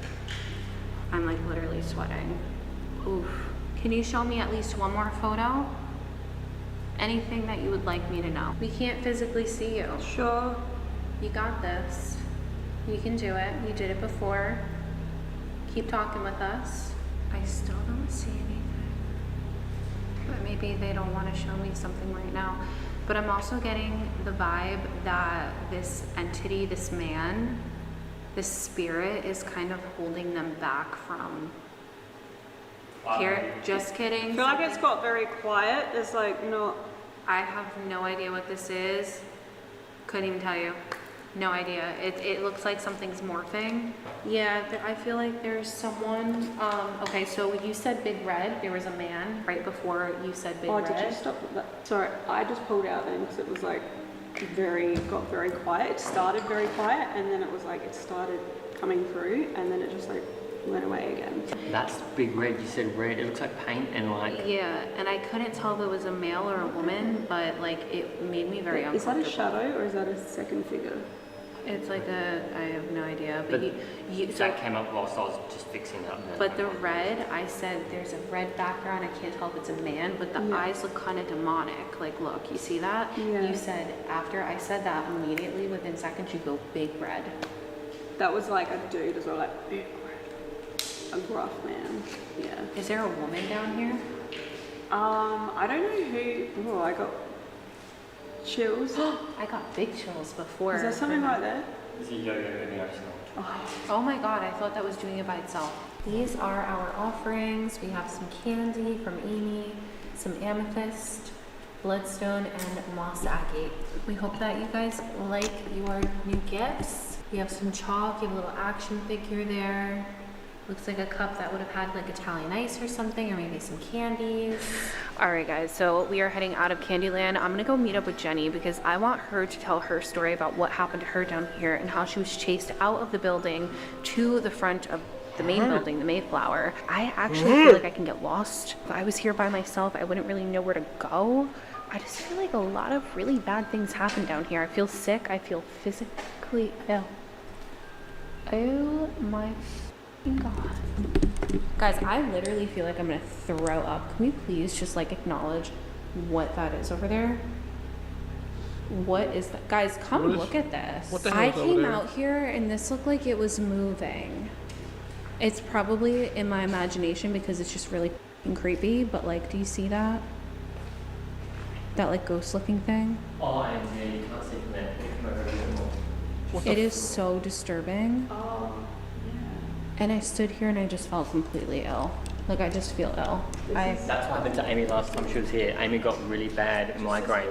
S1: I'm like literally sweating. Oof. Can you show me at least one more photo? Anything that you would like me to know. We can't physically see you.
S8: Sure.
S1: You got this. You can do it. You did it before. Keep talking with us. I still don't see anything. But maybe they don't want to show me something right now. But I'm also getting the vibe that this entity, this man, this spirit is kind of holding them back from here. Just kidding.
S8: I feel like it's got very quiet. It's like, no.
S1: I have no idea what this is. Couldn't even tell you. No idea. It looks like something's morphing. Yeah, I feel like there's someone. Okay, so you said Big Red. There was a man right before you said Big Red.
S8: Oh, did you stop with that? Sorry, I just pulled out then because it was like got very quiet. It started very quiet and then it was like it started coming through and then it just like went away again.
S9: That's Big Red. You said red. It looks like paint and like.
S1: Yeah, and I couldn't tell if it was a male or a woman, but like it made me very uncomfortable.
S8: Is that a shadow or is that a second figure?
S1: It's like I have no idea, but
S9: that came up whilst I was just fixing up.
S1: But the red, I said there's a red background. I can't tell if it's a man, but the eyes look kind of demonic. Like, look, you see that?
S8: Yeah.
S1: You said after I said that, immediately within seconds you go Big Red.
S8: That was like a dude as well, like Big Red, a gruff man. Yeah.
S1: Is there a woman down here?
S8: I don't know who. Oh, I got chills.
S1: I got big chills before.
S8: Is there something right there?
S9: Is it yo-yo in the arsenal?
S1: Oh my god, I thought that was doing it by itself. These are our offerings. We have some candy from Amy, some amethyst, bloodstone, and moss agate. We hope that you guys like your new gifts. We have some chalk, you have a little action figure there. Looks like a cup that would have had like Italian ice or something, or maybe some candies. All right, guys, so we are heading out of Candyland. I'm gonna go meet up with Jenny because I want her to tell her story about what happened to her down here and how she was chased out of the building to the front of the main building, the Mayflower. I actually feel like I can get lost. If I was here by myself, I wouldn't really know where to go. I just feel like a lot of really bad things happen down here. I feel sick, I feel physically ill. Oh my God. Guys, I literally feel like I'm gonna throw up. Can we please just like acknowledge what that is over there? What is that? Guys, come look at this.
S3: What the hell
S1: I
S3: is over
S1: came
S3: there?
S1: out here and this looked like it was moving. It's probably in my imagination because it's just really f***ing creepy, but like, do you see that? That like ghost looking thing?
S9: Oh, and yeah, you can't see from there. You come over a bit more.
S1: It is so disturbing.
S8: Oh, yeah.
S1: And I stood here and I just felt completely ill. Like, I just feel ill.
S9: That's what happened to Amy last time she was here. Amy got really bad migraine.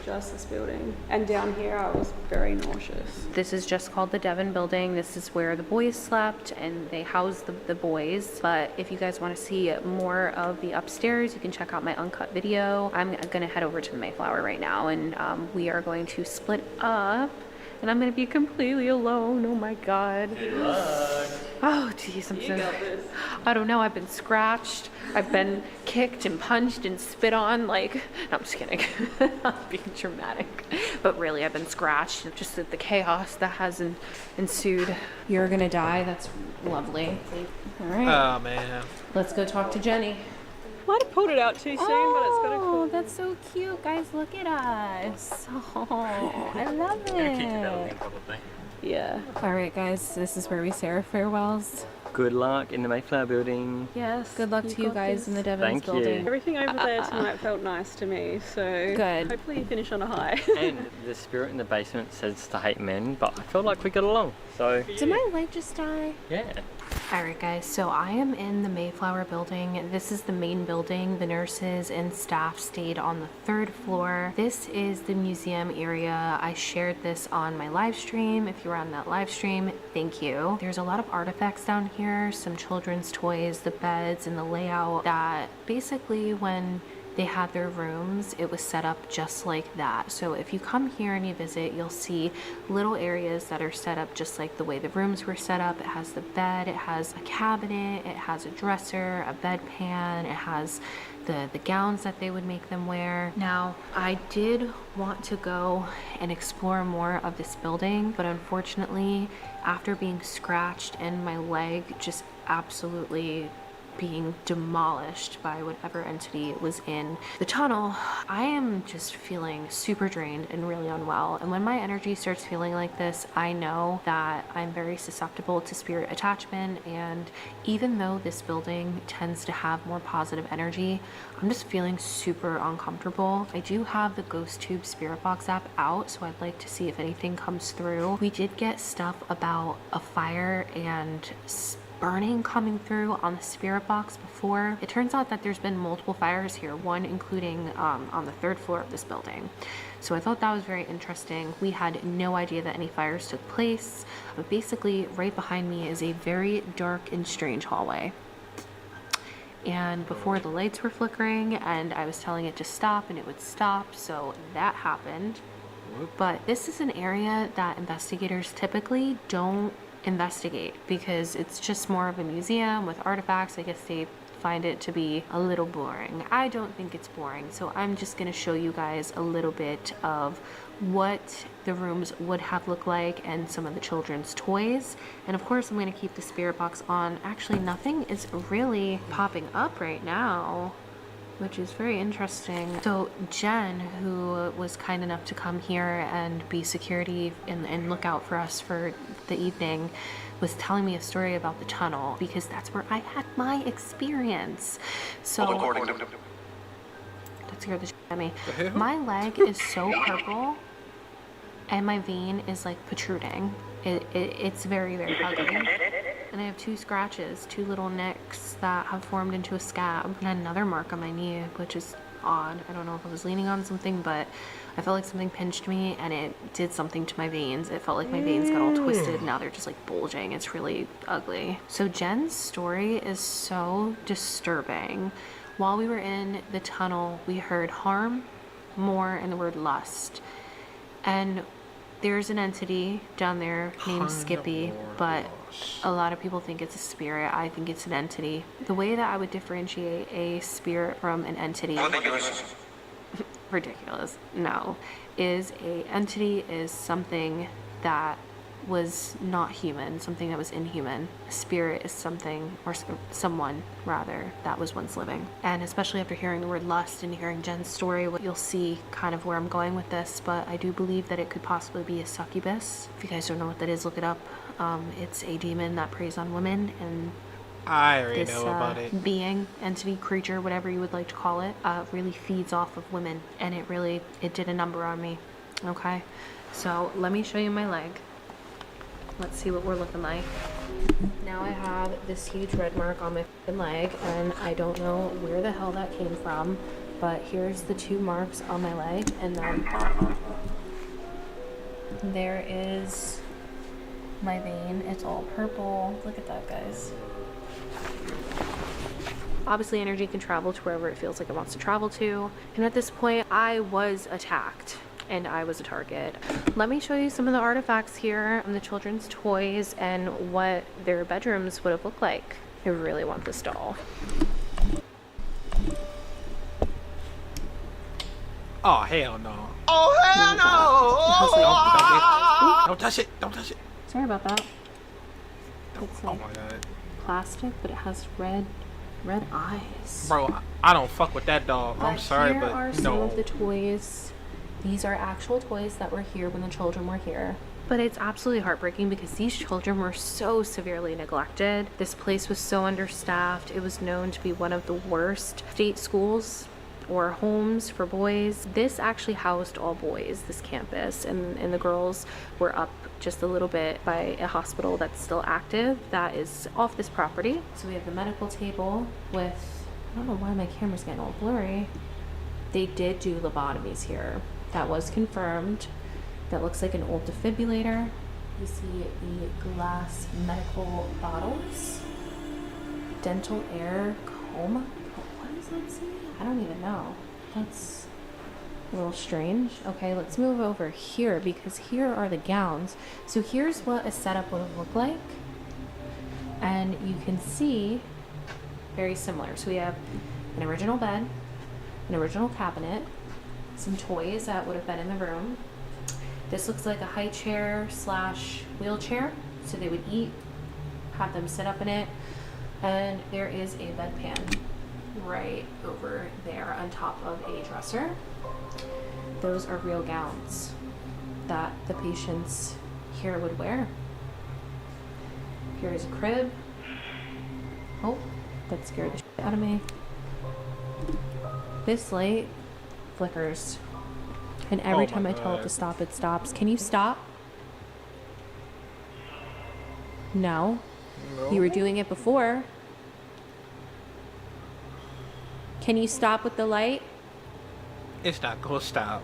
S8: Just this building. And down here I was very nauseous.
S1: This is just called the Devon Building. This is where the boys slept and they housed the boys. But if you guys want to see more of the upstairs, you can check out my uncut video. I'm going to head over to the Mayflower right now and we are going to split up. And I'm going to be completely alone. Oh my God.
S9: Good luck.
S1: Oh, geez, I'm so... I don't know. I've been scratched. I've been kicked and punched and spit on. Like, no, I'm just kidding. I'm being dramatic. But really, I've been scratched. Just at the chaos that has ensued. You're going to die. That's lovely. All right.
S3: Oh, man.
S1: Let's go talk to Jenny.
S8: Might have pulled it out too soon, but it's got a cool.
S1: Oh, that's so cute. Guys, look at us. Oh, I love it.
S9: Probably.
S8: Yeah.
S1: All right, guys. This is where we say our farewells.
S9: Good luck in the Mayflower building.
S8: Yes.
S1: Good luck to you
S8: got
S1: guys
S8: this.
S1: in the Devon's
S9: Thank you.
S1: building.
S8: Everything over there tonight felt nice to me, so
S1: Good.
S8: hopefully you finish on a high.
S9: And the spirit in the basement says to hate men, but I felt like we got along. So
S1: Did my light just die?
S9: yeah.
S1: Alright guys, so I am in the Mayflower building. This is the main building. The nurses and staff stayed on the 3rd floor. This is the museum area. I shared this on my live stream. If you were on that live stream, thank you. There's a lot of artifacts down here, some children's toys, the beds, and the layout that basically when they had their rooms, it was set up just like that. So if you come here and you visit, you'll see little areas that are set up just like the way the rooms were set up. It has the bed, it has a cabinet, it has a dresser, a bedpan, it has the gowns that they would make them wear. Now, I did want to go and explore more of this building, but unfortunately, after being scratched and my leg just absolutely
S7: being demolished by whatever entity was in the tunnel. I am just feeling super drained and really unwell. And when my energy starts feeling like this, I know that I'm very susceptible to spirit attachment. And even though this building tends to have more positive energy, I'm just feeling super uncomfortable. I do have the Ghost Tube Spirit Box app out, so I'd like to see if anything comes through. We did get stuff about a fire and burning coming through on the spirit box before. It turns out that there's been multiple fires here, one including on the 3rd floor of this building. So I thought that was very interesting. We had no idea that any fires took place, but basically right behind me is a very dark and strange hallway. And before the lights were flickering and I was telling it to stop and it would stop, so that happened. But this is an area that investigators typically don't investigate because it's just more of a museum with artifacts. I guess they find it to be a little boring. I don't think it's boring, so I'm just going to show you guys a little bit of what the rooms would have looked like and some of the children's toys. And of course I'm going to keep the spirit box on. Actually, nothing is really popping up right now, which is very interesting. So Jen, who was kind enough to come here and be security and look out for us for the evening, was telling me a story about the tunnel because that's where I had my experience. So that scared the shit out of me. My leg is so purple and my vein is like protruding. It's very, very ugly. And I have 2 scratches, 2 little nicks that have formed into a scab, and another mark on my knee, which is odd. I don't know if I was leaning on something, but I felt like something pinched me and it did something to my veins. It felt like my veins got all twisted. Now they're just like bulging. It's really ugly. So Jen's story is so disturbing. While we were in the tunnel, we heard harm, more, and the word lust. And there's an entity down there named Skippy, but a lot of people think it's a spirit. I think it's an entity. The way that I would differentiate a spirit from an entity, ridiculous, no, is a entity is something that was not human, something that was inhuman. A spirit is something, or someone rather, that was once living. And especially after hearing the word lust and hearing Jen's story, you'll see kind of where I'm going with this, but I do believe that it could possibly be a succubus. If you guys don't know what that is, look it up. It's a demon that preys on women, and
S3: I already
S7: this
S3: know about it.
S7: being, entity, creature, whatever you would like to call it, really feeds off of women, and it did a number on me. Okay, so let me show you my leg. Let's see what we're looking like. Now I have this huge red mark on my leg, and I don't know where the hell that came from, but here's the 2 marks on my leg, and then there is my vein. It's all purple. Look at that, guys. Obviously, energy can travel to wherever it feels like it wants to travel to, and at this point, I was attacked. And I was a target. Let me show you some of the artifacts here and the children's toys and what their bedrooms would have looked like. I really want this doll.
S3: Oh, hell no.
S2: Oh, hell no!
S3: Don't touch it. Don't touch it.
S7: Sorry about that. It's
S3: Oh
S7: like
S3: my god.
S7: plastic, but it has red eyes.
S3: Bro, I don't fuck with that dog. I'm sorry,
S7: here
S3: but
S7: are some
S3: no.
S7: of the toys. These are actual toys that were here when the children were here. But it's absolutely heartbreaking because these children were so severely neglected. This place was so understaffed. It was known to be one of the worst state schools or homes for boys. This actually housed all boys, this campus, and the girls were up just a little bit by a hospital that's still active that is off this property. So we have the medical table with, I don't know why my camera's getting all blurry. They did do lobotomies here. That was confirmed. That looks like an old defibrillator. You see the glass medical bottles. Dental air coma. What does that say? I don't even know. That's a little strange. Okay, let's move over here because here are the gowns. So here's what a setup would have looked like. And you can see very similar. So we have an original bed, an original cabinet, some toys that would have been in the room. This looks like a high chair / wheelchair. So they would eat, have them sit up in it. And there is a bedpan right over there on top of a dresser. Those are real gowns that the patients here would wear. Here's a crib. Oh, that scared the shit out of me. This light flickers. And every time I tell it to stop, it stops. Can you stop? No. You were doing it before. Can you stop with the light?
S3: It's not gonna stop.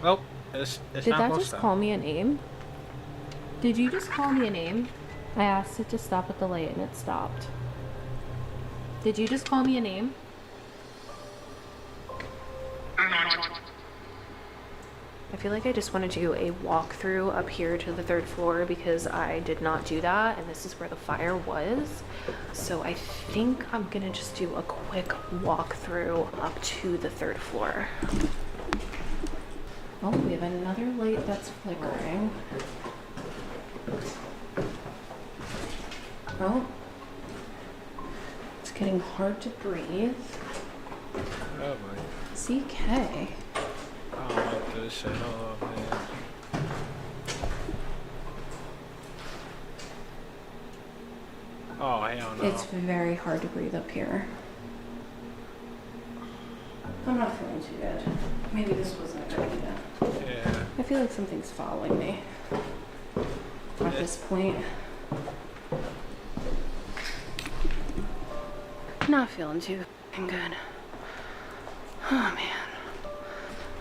S3: Well, it's
S7: Did
S3: not
S7: that
S3: gonna
S7: just
S3: stop.
S7: call me a name? Did you just call me a name? I asked it to stop with the light and it stopped. Did you just call me a name? I feel like I just want to do a walkthrough up here to the 3rd floor because I did not do that, and this is where the fire was. So I think I'm gonna just do a quick walkthrough up to the 3rd floor. Oh, we have another light that's flickering. Oh, it's getting hard to breathe.
S3: Oh my.
S7: CK.
S3: I don't like this at all, man. Oh, hell no.
S7: It's very hard to breathe up here. I'm not feeling too good. Maybe this wasn't a good idea.
S3: Yeah.
S7: I feel like something's following me at this point. Not feeling too good. Oh man.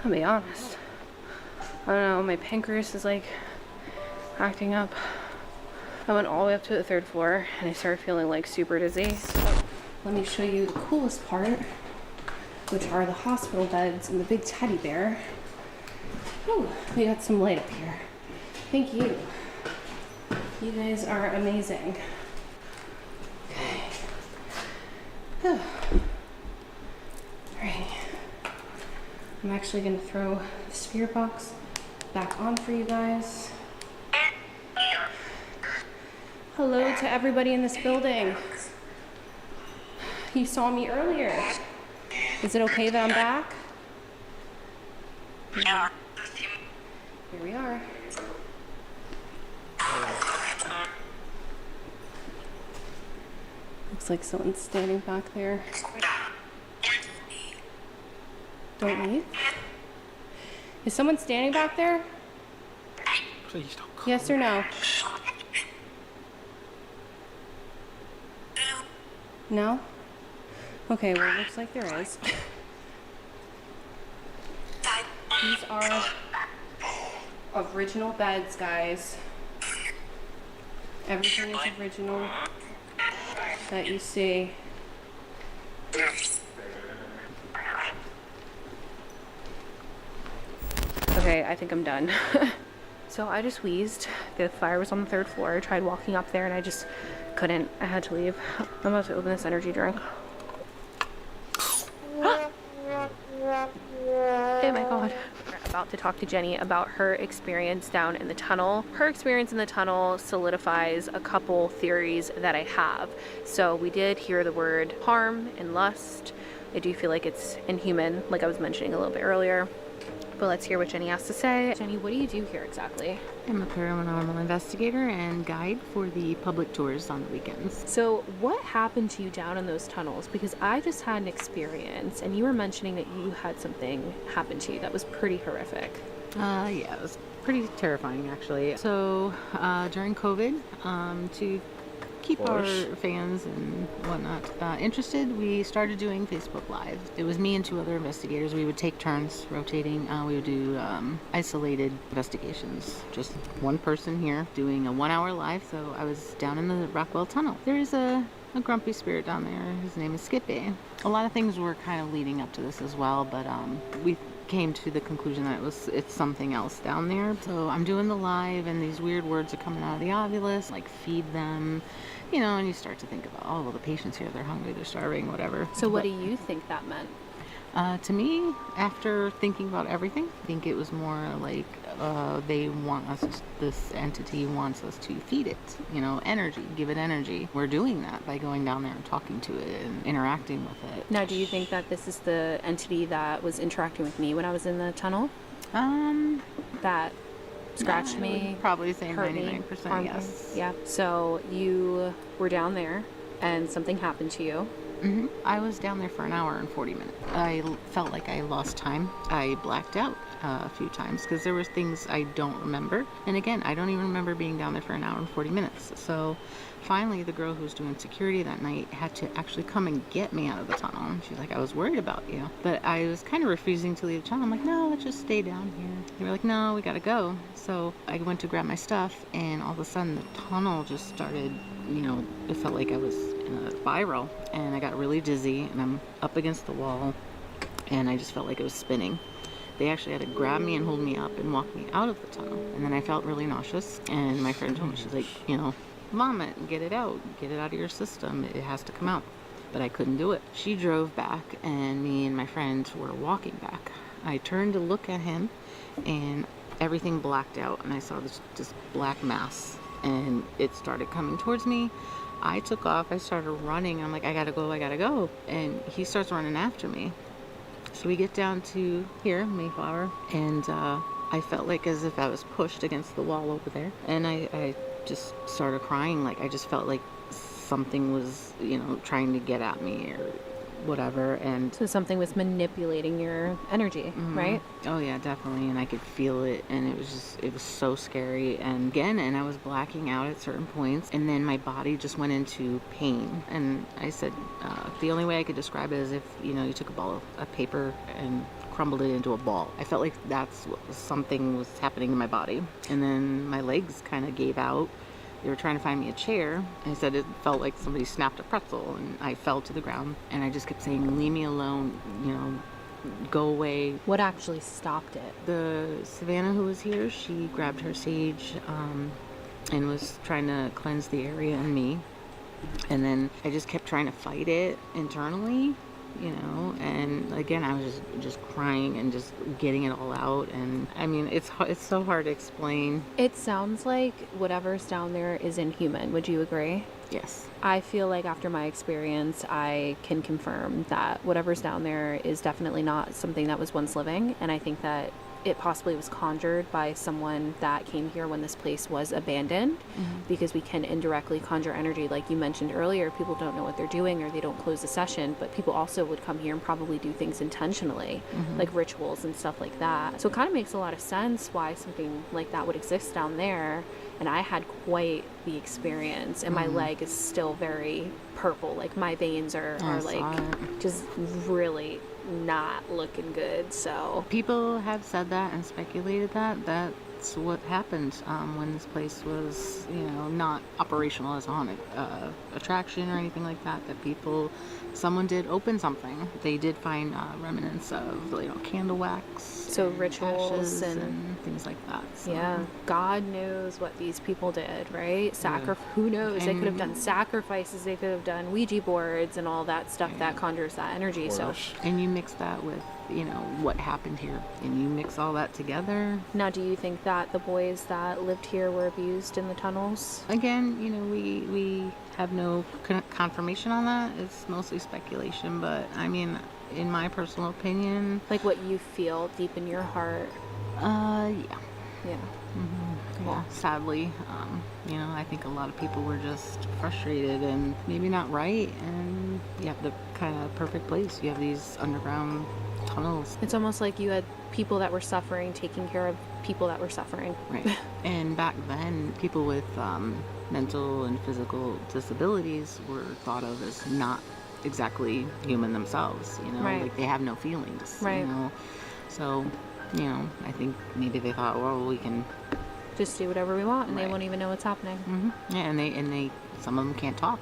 S7: I'll be honest. I don't know, my pancreas is like acting up. I went all the way up to the 3rd floor and I started feeling like super dizzy. So let me show you the coolest part, which are the hospital beds and the big teddy bear. Ooh, we got some light up here. Thank you. You guys are amazing. Okay. All right. I'm actually gonna throw the spirit box back on for you guys. Hello to everybody in this building. You saw me earlier. Is it okay that I'm back? Here we are. Looks like someone's standing back there. Don't leave. Is someone standing back there?
S3: Please don't call.
S7: Yes or no? No? Okay, well, it looks like there is. These are original beds, guys. Everything is original that you see. Okay, I think I'm done. So I just wheezed. The fire was on the 3rd floor. I tried walking up there and I just couldn't. I had to leave. I'm about to open this energy drink. Oh my god. We're about to talk to Jenny about her experience down in the tunnel. Her experience in the tunnel solidifies a couple theories that I have. So we did hear the word harm and lust. I do feel like it's inhuman, like I was mentioning a little bit earlier. But let's hear what Jenny has to say. Jenny, what do you do here exactly?
S10: I'm a paranormal investigator and guide for the public tours on the weekends.
S7: So what happened to you down in those tunnels? Because I just had an experience and you were mentioning that you had something happen to you that was pretty horrific.
S10: Yeah, it was pretty terrifying actually. So during COVID, to keep our fans and whatnot interested, we started doing Facebook Live. It was me and 2 other investigators. We would take turns rotating. We would do isolated investigations. Just one person here doing a 1-hour live. So I was down in the Rockwell Tunnel. There is a grumpy spirit down there. His name is Skippy. A lot of things were kind of leading up to this as well, but we came to the conclusion that it's something else down there. So I'm doing the live and these weird words are coming out of the ovulus, like feed them, you know, and you start to think about, oh, well, the patients here, they're hungry, they're starving, whatever.
S7: So what do you think that meant?
S10: To me, after thinking about everything, I think it was more like they want us, this entity wants us to feed it, energy, give it energy. We're doing that by going down there and talking to it and interacting with it.
S7: Now, do you think that this is the entity that was interacting with me when I was in the tunnel? That scratched
S10: I
S7: me,
S10: would probably say
S7: hurt
S10: 99%
S7: me, harmed
S10: yes.
S7: me? Yeah. So you were down there and something happened to you.
S10: Mm-hmm. I was down there for an hour and 40 minutes. I felt like I lost time. I blacked out a few times because there were things I don't remember. And again, I don't even remember being down there for an hour and 40 minutes. So finally, the girl who was doing security that night had to actually come and get me out of the tunnel. And she's like, I was worried about you. But I was kind of refusing to leave the tunnel. I'm like, no, let's just stay down here. They were like, no, we gotta go. So I went to grab my stuff, and all of a sudden the tunnel just started, it felt like I was in a spiral, and I got really dizzy, and I'm up against the wall, and I just felt like it was spinning. They actually had to grab me and hold me up and walk me out of the tunnel. And then I felt really nauseous, and my friend told me, she's like, vomit and get it out of your system. It has to come out. But I couldn't do it. She drove back, and me and my friend were walking back. I turned to look at him, and everything blacked out, and I saw this black mass, and it started coming towards me. I took off. I started running. I'm like, I gotta go. And he starts running after me. So we get down to here, Mayflower, and I felt like as if I was pushed against the wall over there. And I just started crying. Like, I just felt like something was, trying to get at me or whatever. And
S7: So something was manipulating your energy, right?
S10: Oh yeah, definitely. And I could feel it, and it was so scary. And I was blacking out at certain points, and then my body just went into pain. And I said, the only way I could describe it is if, you took a ball of paper and crumbled it into a ball. I felt like something was happening in my body. And then my legs kind of gave out. They were trying to find me a chair. I said it felt like somebody snapped a pretzel, and I fell to the ground. And I just kept saying, leave me alone, go away.
S7: What actually stopped it?
S10: The Savannah who was here, she grabbed her sage and was trying to cleanse the area in me. And then I just kept trying to fight it internally, and again, I was just crying and just getting it all out. And I mean, it's so hard to explain.
S7: It sounds like whatever's down there is inhuman. Would you agree?
S10: Yes.
S7: I feel like after my experience, I can confirm that whatever's down there is definitely not something that was once living. And I think that it possibly was conjured by someone that came here when this place was abandoned, because we can indirectly conjure energy. Like you mentioned earlier, people don't know what they're doing or they don't close the session, but people also would come here and probably do things intentionally, like rituals and stuff like that. So it kind of makes a lot of sense why something like that would exist down there. And I had quite the experience, and my leg is still very purple. Like my veins are like just really not looking good. So
S10: people have said that and speculated that that's what happened when this place was, not operational as a haunted attraction or anything like that. Someone did open something. They did find remnants of, candle wax,
S7: so rituals
S10: and things like that. So.
S7: Yeah, God knows what these people did, right? Who knows? They could have done sacrifices. They could have done Ouija boards and all that stuff that conjures that energy. So,
S10: and you mix that with, what happened here, and you mix all that together.
S7: Now, do you think that the boys that lived here were abused in the tunnels?
S10: Again, we have no confirmation on that. It's mostly speculation, but I mean, in my personal opinion,
S7: like what you feel deep in your heart.
S10: Yeah.
S7: Cool.
S10: Yeah, sadly, I think a lot of people were just frustrated and maybe not right, and you have the kind of perfect place. You have these underground tunnels.
S7: It's almost like you had people that were suffering taking care of people that were suffering.
S10: Right. And back then, people with mental and physical disabilities were thought of as not exactly human themselves,
S7: right.
S10: Like they have no feelings,
S7: right.
S10: So, I think maybe they thought, well, we can
S7: just do whatever we want, and
S10: right.
S7: They won't even know what's happening.
S10: Yeah, and they some of them can't talk.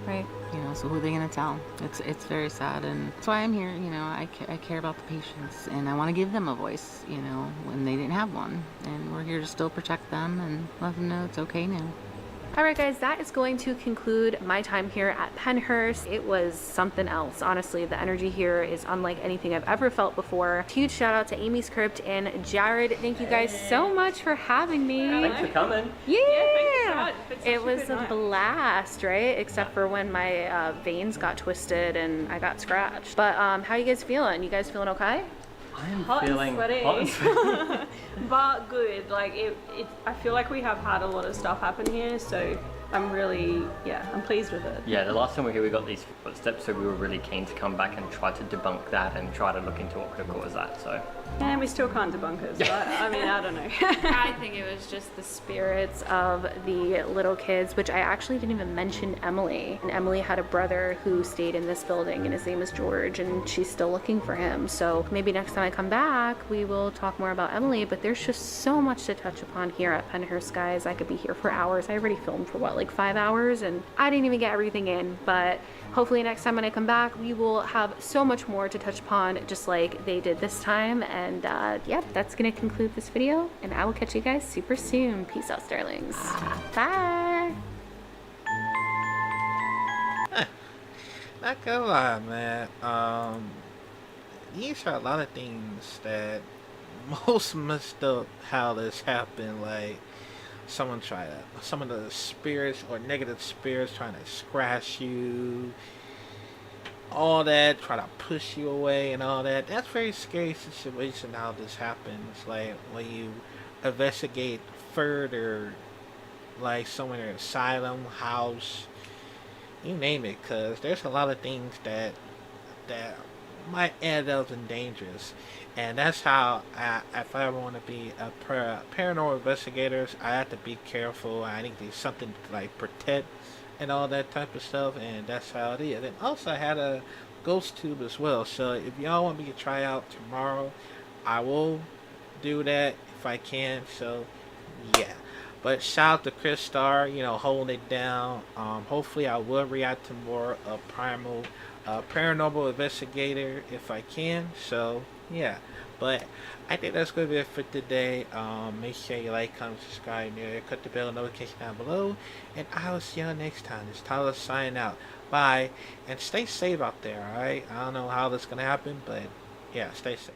S7: Right.
S10: So who are they gonna tell? It's very sad, and that's why I'm here. I care about the patients, and I want to give them a voice. When they didn't have one, and we're here to still protect them and let them know it's okay now.
S7: All right, guys, that is going to conclude my time here at Pennhurst. It was something else. Honestly, the energy here is unlike anything I've ever felt before. Huge shout out to Amy's Crypt and Jared. Thank you guys so much for having me.
S9: Thanks for coming.
S7: Yeah,
S8: thank you so much.
S7: it was a blast, right? Except for when my veins got twisted and I got scratched. But how you guys feeling? You guys feeling okay?
S9: I'm
S8: Hot and
S9: feeling
S8: sweaty.
S9: hot and sweaty.
S8: But good. Like I feel like we have had a lot of stuff happen here, so I'm really, I'm pleased with it.
S9: Yeah, the last time we were here, we got these footsteps, so we were really keen to come back and try to debunk that and try to look into what could cause that. So.
S8: And we still can't debunk it. So I mean, I don't know.
S7: I think it was just the spirits of the little kids, which I actually didn't even mention Emily. And Emily had a brother who stayed in this building, and his name is George, and she's still looking for him. So maybe next time I come back, we will talk more about Emily. But there's just so much to touch upon here at Pennhurst, guys. I could be here for hours. I already filmed for what, like 5 hours, and I didn't even get everything in. But hopefully next time when I come back, we will have so much more to touch upon, just like they did this time. And yeah, that's gonna conclude this video, and I will catch you guys super soon. Peace out, starlings. Bye.
S3: Not gonna lie, man. These are a lot of things that most messed up how this happened. Like some of the spirits or negative spirits trying to scratch you, all that, try to push you away and all that. That's a very scary situation how this happens. Like when you investigate further, like somewhere, asylum, house, you name it, because there's a lot of things that might end up in dangerous. And that's how if I want to be a paranormal investigator, I have to be careful. I need to do something to like protect and all that type of stuff, and that's how it is. And also I had a ghost tube as well, so if y'all want me to try out tomorrow, I will do that if I can. So yeah, but shout out to Chris Starr, you know, holding it down. Hopefully I will react to more of paranormal investigator if I can. So yeah, but I think that's going to be it for today. Make sure you like, comment, subscribe, cut the bell notification down below, and I will see y'all next time. This is Tyler signing out. Bye, and stay safe out there, alright? I don't know how this is going to happen, but yeah, stay safe.